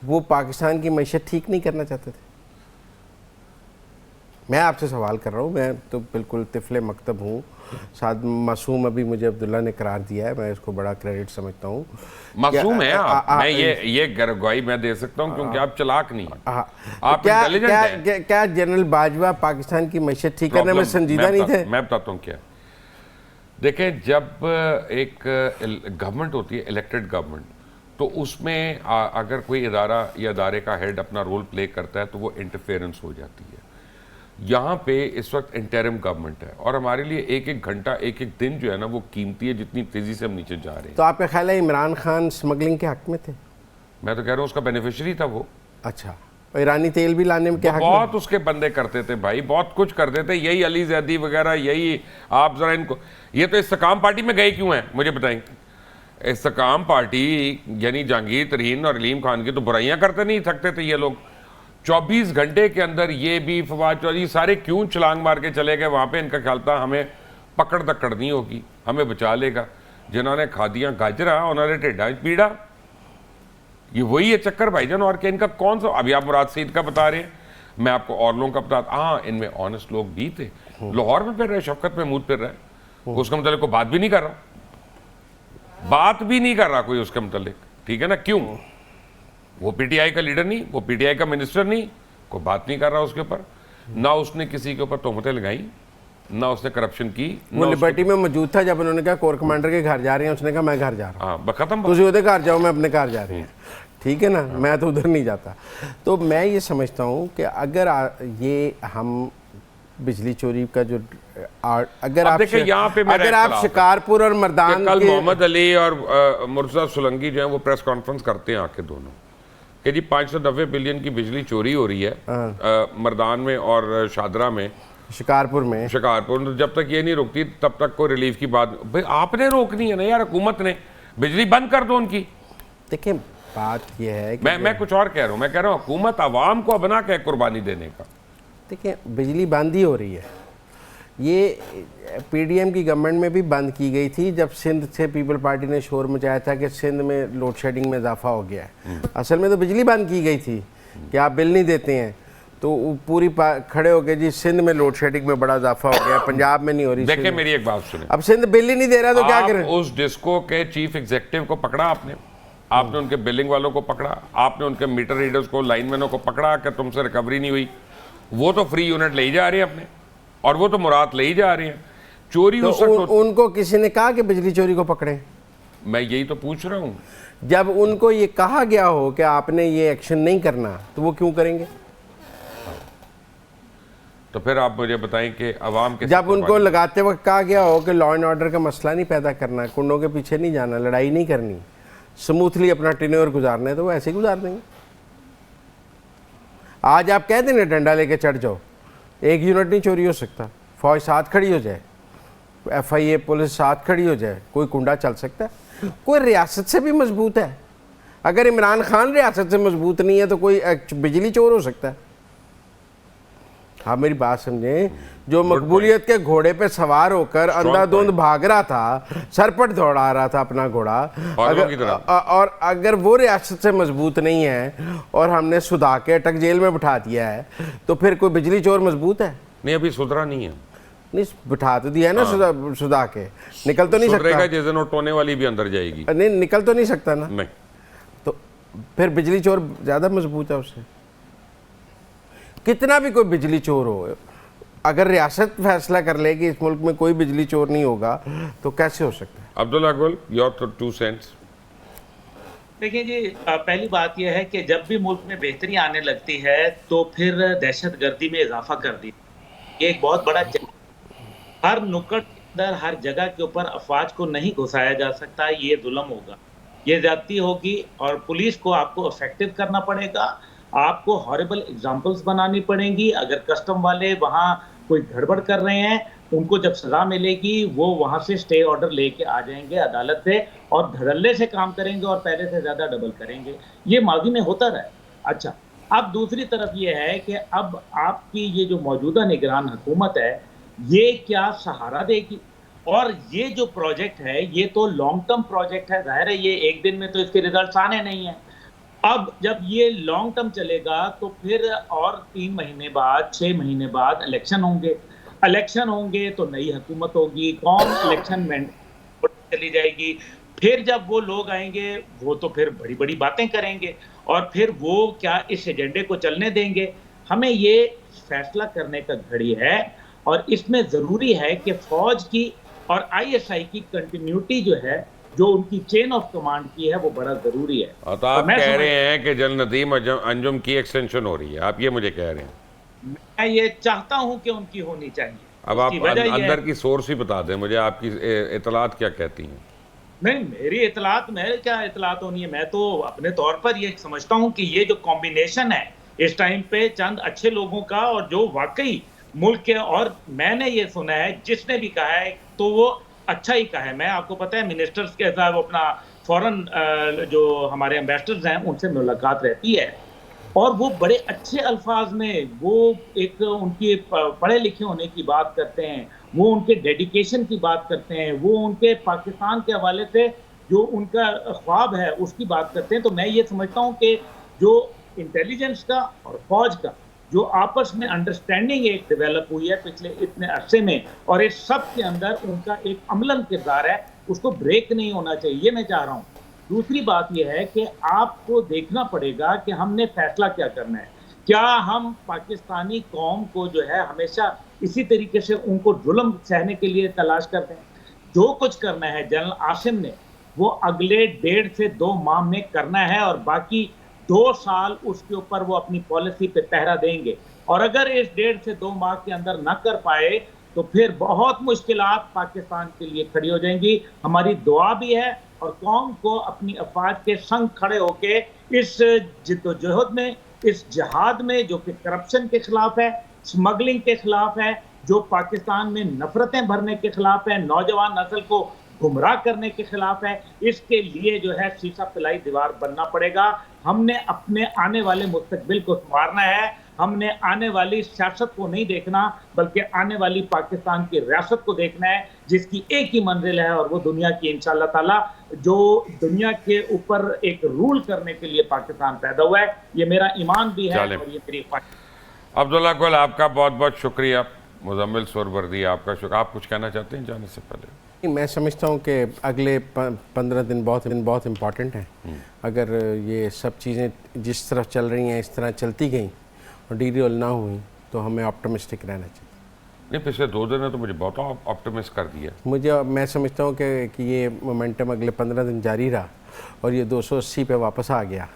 वो पाकिस्तान की मैशत ठीक नहीं करना चाहते थे। मैं आपसे सवाल कर रहा हूँ, मैं तो बिल्कुल तिफले मकतब हूँ, साथ मासूम अभी मुझे अब्दुल्ला ने करार दिया है, मैं इसको बड़ा क्रेडिट समझता हूँ। मासूम है आप, मैं ये गवाही मैं दे सकता हूँ क्योंकि आप चालाक नहीं हैं, आप इंटेलिजेंट हैं। क्या जनरल बाजवा पाकिस्तान की मैशत ठीक करने में संजीदा नहीं थे? मैं बताता हूँ क्या। देखें, जब एक गवर्नमेंट होती है, इलेक्टेड गवर्नमेंट, तो उसमें अगर कोई इदारा या इदारे का हेड अपना रोल प्ले करता है तो वो इंटरफेरेंस हो जाती है। यहाँ पे इस वक्त इंटरिम गवर्नमेंट है और हमारे लिए 1-1 घंटा 1-1 दिन जो है ना वो कीमती है, जितनी तेजी से हम नीचे जा रहे हैं। तो आपका ख्याल है इमरान खान स्मगलिंग के हक में थे? मैं तो कह रहा हूँ उसका बेनिफिशियरी था वो। अच्छा, ईरानी तेल भी लाने में क्या हक? बहुत उसके बंदे करते थे भाई, बहुत कुछ करते थे, यही अली जैदी वगैरह, यही आप जरा इनको, ये तो इस्तेकाम पार्टी में गए क्यों हैं मुझे बताएंगे? इस्तेकाम पार्टी यानी जहांगीर तरीन और अलीम खान की तो बुराइयां करते नहीं थकते थे ये लोग। 24 घंटे के अंदर ये भी फवाद चौधरी सारे क्यों छलांग मार के चले गए वहाँ पे? इनका ख्याल था हमें पकड़ दकड़ नहीं होगी, हमें बचा लेगा। जिन्होंने खादियाँ गाजरा उन्होंने टेढ़ा पीड़ा, ये वही है चक्कर भाईजान। और क्या इनका कौन सा, अभी आप मुराद सईद का बता रहे हैं, मैं आपको और लोगों का बता, हाँ इनमें ऑनेस्ट लोग भी थे। लाहौर में फिर रहे, शफकत महमूद फिर रहा है, उसके मतलब को बात भी नहीं कर रहा, कोई उसके मतलब, ठीक है ना। क्यों? वो पीटीआई का लीडर नहीं, वो पीटीआई का मिनिस्टर नहीं, कोई बात नहीं कर रहा उसके ऊपर, ना उसने किसी के ऊपर तोहमतें लगाई, ना उसने करप्शन की। वो लिबर्टी में मौजूद था जब उन्होंने कहा कोर कमांडर के घर जा रहे हैं, उसने कहा मैं घर जा रहा हूँ। हाँ, खत्म, तुझे उधर घर जाओ, मैं अपने घर जा रही हूँ, ठीक है ना, मैं तो उधर नहीं जाता। तो मैं ये समझता हूँ कि अगर ये हम बिजली चोरी का जो अगर आप शिकारपुर और मर्दान, कल मोहम्मद अली और मुर्तज़ा सोलंकी जो है वो प्रेस कॉन्फ्रेंस करते हैं आके दोनों कि जी 590 बिलियन की बिजली चोरी हो रही है मर्दान में और शादरा में, शिकारपुर में। जब तक ये नहीं रुकती तब तक कोई रिलीफ की बात भाई आपने रोकनी है ना यार, हुकूमत ने, बिजली बंद कर दो उनकी। देखिए बात ये है कि मैं कुछ और कह रहा हूँ, मैं कह रहा हूँ हुकूमत आवाम को बना के कुर्बानी देने का। देखिए बिजली बंद ही हो रही है, ये पीडीएम की गवर्नमेंट में भी बंद की गई थी जब सिंध से पीपल पार्टी ने शोर मचाया था कि सिंध में लोड शेडिंग में इजाफा हो गया है। असल में तो बिजली बंद की गई थी कि आप बिल नहीं देते हैं तो पूरी खड़े हो गए जी सिंध में लोड शेडिंग में बड़ा इजाफा हो गया, पंजाब में नहीं हो रही। देखिए मेरी एक बात सुनिए, अब सिंध बिल ही नहीं दे रहा तो क्या करें? उस डिस्को के चीफ एग्जीक्यूटिव को पकड़ा आपने उनके बिलिंग वालों को पकड़ा, आपने उनके मीटर रीडर्स को, लाइनमैनों को पकड़ा कि तुमसे रिकवरी नहीं हुई। वो तो फ्री यूनिट ले ही जा रहे हैं अपने, और वो तो मुराद ले ही जा रहे हैं। चोरी तो उनको किसी ने कहा कि बिजली चोरी को पकड़े? मैं यही तो पूछ रहा हूँ। जब उनको ये कहा गया हो कि आपने ये एक्शन नहीं करना तो वो क्यों करेंगे? तो फिर आप मुझे बताएं कि अवाम के, जब उनको लगाते वक्त कहा गया हो कि लॉ एंड ऑर्डर का मसला नहीं पैदा करना, कुंडों के पीछे नहीं जाना, लड़ाई नहीं करनी, स्मूथली अपना टेन्योर गुजारना है, तो वो ऐसे ही गुजार देंगे। आज आप कहते हैं डंडा लेके चढ़ जाओ, 1 यूनिट नहीं चोरी हो सकता, फौज साथ खड़ी हो जाए, FIA पुलिस साथ खड़ी हो जाए, कोई कुंडा चल सकता है? कोई रियासत से भी मजबूत है? अगर इमरान खान रियासत से मजबूत नहीं है तो कोई बिजली चोर हो सकता है? हाँ, मेरी बात समझें। जो मकबूलियत के घोड़े पे सवार होकर अंधाधुंध भाग रहा था, सरपट दौड़ा रहा था अपना घोड़ा, और अगर वो रियासत से मजबूत नहीं है और हमने सुधा के अटक जेल में बिठा दिया है, तो फिर कोई बिजली चोर मजबूत है? नहीं, अभी सुधरा नहीं है। नहीं, बिठा तो दिया है ना सुधा के, निकल तो नहीं सकता। जिस दिन वो टोने वाली भी अंदर जाएगी। नहीं, निकल तो नहीं सकता ना। नहीं, तो फिर बिजली चोर ज्यादा मजबूत है उससे। कितना भी कोई बिजली चोर हो, अगर रियासत फैसला कर ले कि इस मुल्क में कोई बिजली चोर नहीं होगा, तो कैसे हो सकता है? अब्दुल्ला गुल, योर 2 सेंट्स। देखिए जी, पहली बात यह है कि जब भी मुल्क में बेहतरी आने लगती है तो फिर दहशतगर्दी में इजाफा कर दी। ये एक बहुत बड़ा हर नुक्कड़ के अंदर, हर जगह के ऊपर अफवाज को नहीं घुसाया जा सकता। ये जुल्म होगा, ये ज्यादती होगी, और पुलिस को आपको इफेक्टिव करना पड़ेगा। आपको हॉरिबल एग्जाम्पल्स बनानी पड़ेंगी। अगर कस्टम वाले वहाँ कोई गड़बड़ कर रहे हैं, उनको जब सजा मिलेगी वो वहाँ से स्टे ऑर्डर लेके आ जाएंगे अदालत से, और धड़ल्ले से काम करेंगे और पहले से ज़्यादा डबल करेंगे। ये माजी में होता रहा है। अच्छा, अब दूसरी तरफ ये है कि अब आपकी ये जो मौजूदा निगरान हुकूमत है, ये क्या सहारा देगी? और ये जो प्रोजेक्ट है, ये तो लॉन्ग टर्म प्रोजेक्ट है। जाहिर है ये एक दिन में तो इसके रिजल्ट आने नहीं है। अब जब ये लॉन्ग टर्म चलेगा तो फिर और 3 महीने बाद, 6 महीने बाद इलेक्शन होंगे। इलेक्शन होंगे तो नई हुकूमत होगी, कौन इलेक्शन में चली जाएगी। फिर जब वो लोग आएंगे वो तो फिर बड़ी बड़ी बातें करेंगे, और फिर वो क्या इस एजेंडे को चलने देंगे? हमें ये फैसला करने का घड़ी है, और इसमें ज़रूरी है कि फ़ौज की और ISI की कंटिन्यूटी जो है, जो उनकी चेन ऑफ कमांड की है, वो बड़ा जरूरी है। तो आप कह रहे हैं कि जनरल नदीम अंजुम की एक्सटेंशन हो रही है, आप ये मुझे कह रहे हैं? मैं ये चाहता हूं कि उनकी होनी चाहिए। अब आप अंदर की सोर्स ही बता दें मुझे, आपकी इतलात क्या कहती हैं? नहीं, मेरी इतलात, मेरे क्या इतलात होनी है? मैं तो अपने तौर पर ये समझता हूं कि ये जो कॉम्बिनेशन है इस टाइम पे चंद अच्छे लोगों का, और जो वाकई मुल्क के, और मैंने ये सुना है जिसने भी कहा है तो वो अच्छा ही कहा है। मैं, आपको पता है, मिनिस्टर्स के साथ अपना फॉरेन जो हमारे एम्बेसडर्स हैं उनसे मुलाकात रहती है, और वो बड़े अच्छे अल्फाज में वो एक उनकी पढ़े लिखे होने की बात करते हैं, वो उनके डेडिकेशन की बात करते हैं, वो उनके पाकिस्तान के हवाले से जो उनका ख्वाब है उसकी बात करते हैं। तो मैं ये समझता हूँ कि जो इंटेलिजेंस का और फौज का जो आपस में अंडरस्टैंडिंग एक डेवलप हुई है पिछले इतने अरसे में, और इस सब के अंदर उनका एक अमलन किरदार है, उसको ब्रेक नहीं होना चाहिए, ये मैं चाह रहा हूँ। दूसरी बात यह है कि आपको देखना पड़ेगा कि हमने फैसला क्या करना है। क्या हम पाकिस्तानी कौम को जो है हमेशा इसी तरीके से उनको जुल्म सहने के लिए तलाश करते हैं? जो कुछ करना है जनरल आसिम ने, वो अगले 1.5 से 2 माह में करना है, और बाकी 2 साल उसके ऊपर वो अपनी पॉलिसी पे पहरा देंगे। और अगर इस 1.5 से 2 माह के अंदर न कर पाए तो फिर बहुत मुश्किलात पाकिस्तान के लिए खड़ी हो जाएंगी। हमारी दुआ भी है, और कौम को अपनी अफवाज के संग खड़े होके इस जिद्दोजहद में, इस जिहाद में, जो कि करप्शन के खिलाफ है, स्मगलिंग के खिलाफ है, जो पाकिस्तान में नफरतें भरने के खिलाफ है, नौजवान नस्ल को गुमराह करने के खिलाफ है, इसके लिए जो है शीशा पिलाई दीवार बनना पड़ेगा। हमने अपने आने वाले मुस्तकबिल को संवारना है। हमने आने वाली सियासत को नहीं देखना, बल्कि आने वाली पाकिस्तान की रियासत को देखना है, जिसकी एक ही मंजिल है, और वो दुनिया की इंशाअल्लाह ताला, जो दुनिया के ऊपर एक रूल करने के लिए पाकिस्तान पैदा हुआ है। ये मेरा ईमान भी है, और ये मेरी अब्दुल्ला गुल, आपका बहुत बहुत शुक्रिया। मुजम्मिल सोहरवर्दी, आपका शुक्रिया। आप कुछ कहना चाहते हैं जाने से पहले? मैं समझता हूँ कि अगले 15 दिन बहुत इम्पॉर्टेंट हैं। अगर ये सब चीज़ें जिस तरफ चल रही हैं इस तरह चलती गई और डीरेल ना हुई, तो हमें ऑप्टिमिस्टिक रहना चाहिए। नहीं, पिछले 2 दिन ने तो मुझे बहुत ऑप्टिमिस्ट कर दिया। मैं समझता हूँ कि ये मोमेंटम अगले 15 दिन जारी रहा और ये 280 पे वापस आ गया।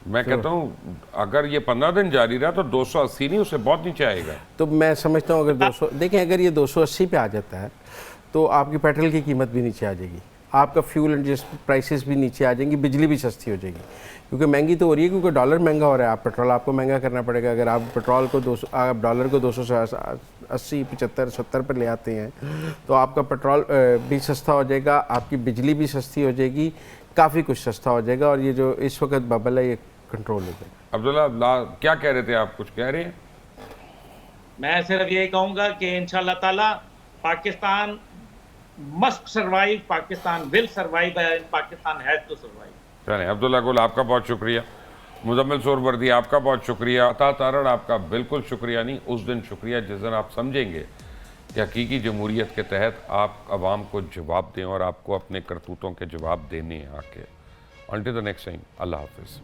मैं कहता हूँ अगर ये 15 दिन जारी रहा तो 280 नहीं, उससे बहुत नीचे आएगा। तो मैं समझता हूँ अगर 200 देखें, अगर ये 280 पे आ जाता है तो आपकी पेट्रोल की कीमत भी नीचे आ जाएगी, आपका फ्यूल एंड प्राइसेस भी नीचे आ जाएंगी, बिजली भी सस्ती हो जाएगी, क्योंकि महंगी तो हो रही है, क्योंकि डॉलर महंगा हो रहा है। आप पेट्रोल आपको महंगा करना पड़ेगा। अगर आप पेट्रोल को आप डॉलर को 200 से 80, 75, 70 पर ले आते हैं तो आपका पेट्रोल भी सस्ता हो जाएगा, आपकी बिजली भी सस्ती हो जाएगी, काफ़ी कुछ सस्ता हो जाएगा और ये जो इस वक्त बबल है ये कंट्रोल हो जाएगा। अब्दुल्ला क्या कह रहे थे आप, कुछ कह रहे हैं? मैं सिर्फ यही कहूंगा कि इंशाल्लाह ताला Pakistan must survive, Pakistan will survive and Pakistan has to survive. चलें, अब्दुल्ला गुल आपका बहुत शुक्रिया, मुजम्मिल सोहरवर्दी आपका बहुत शुक्रिया, अता तारड़ आपका बिल्कुल शुक्रिया नहीं, उस दिन शुक्रिया जिस दिन आप समझेंगे कि हकीकी जमहूरियत के तहत आप आवाम को जवाब दें और आपको अपने करतूतों के जवाब देने हैं आके। अंटिल द नेक्स्ट टाइम, अल्लाह हाफिज़।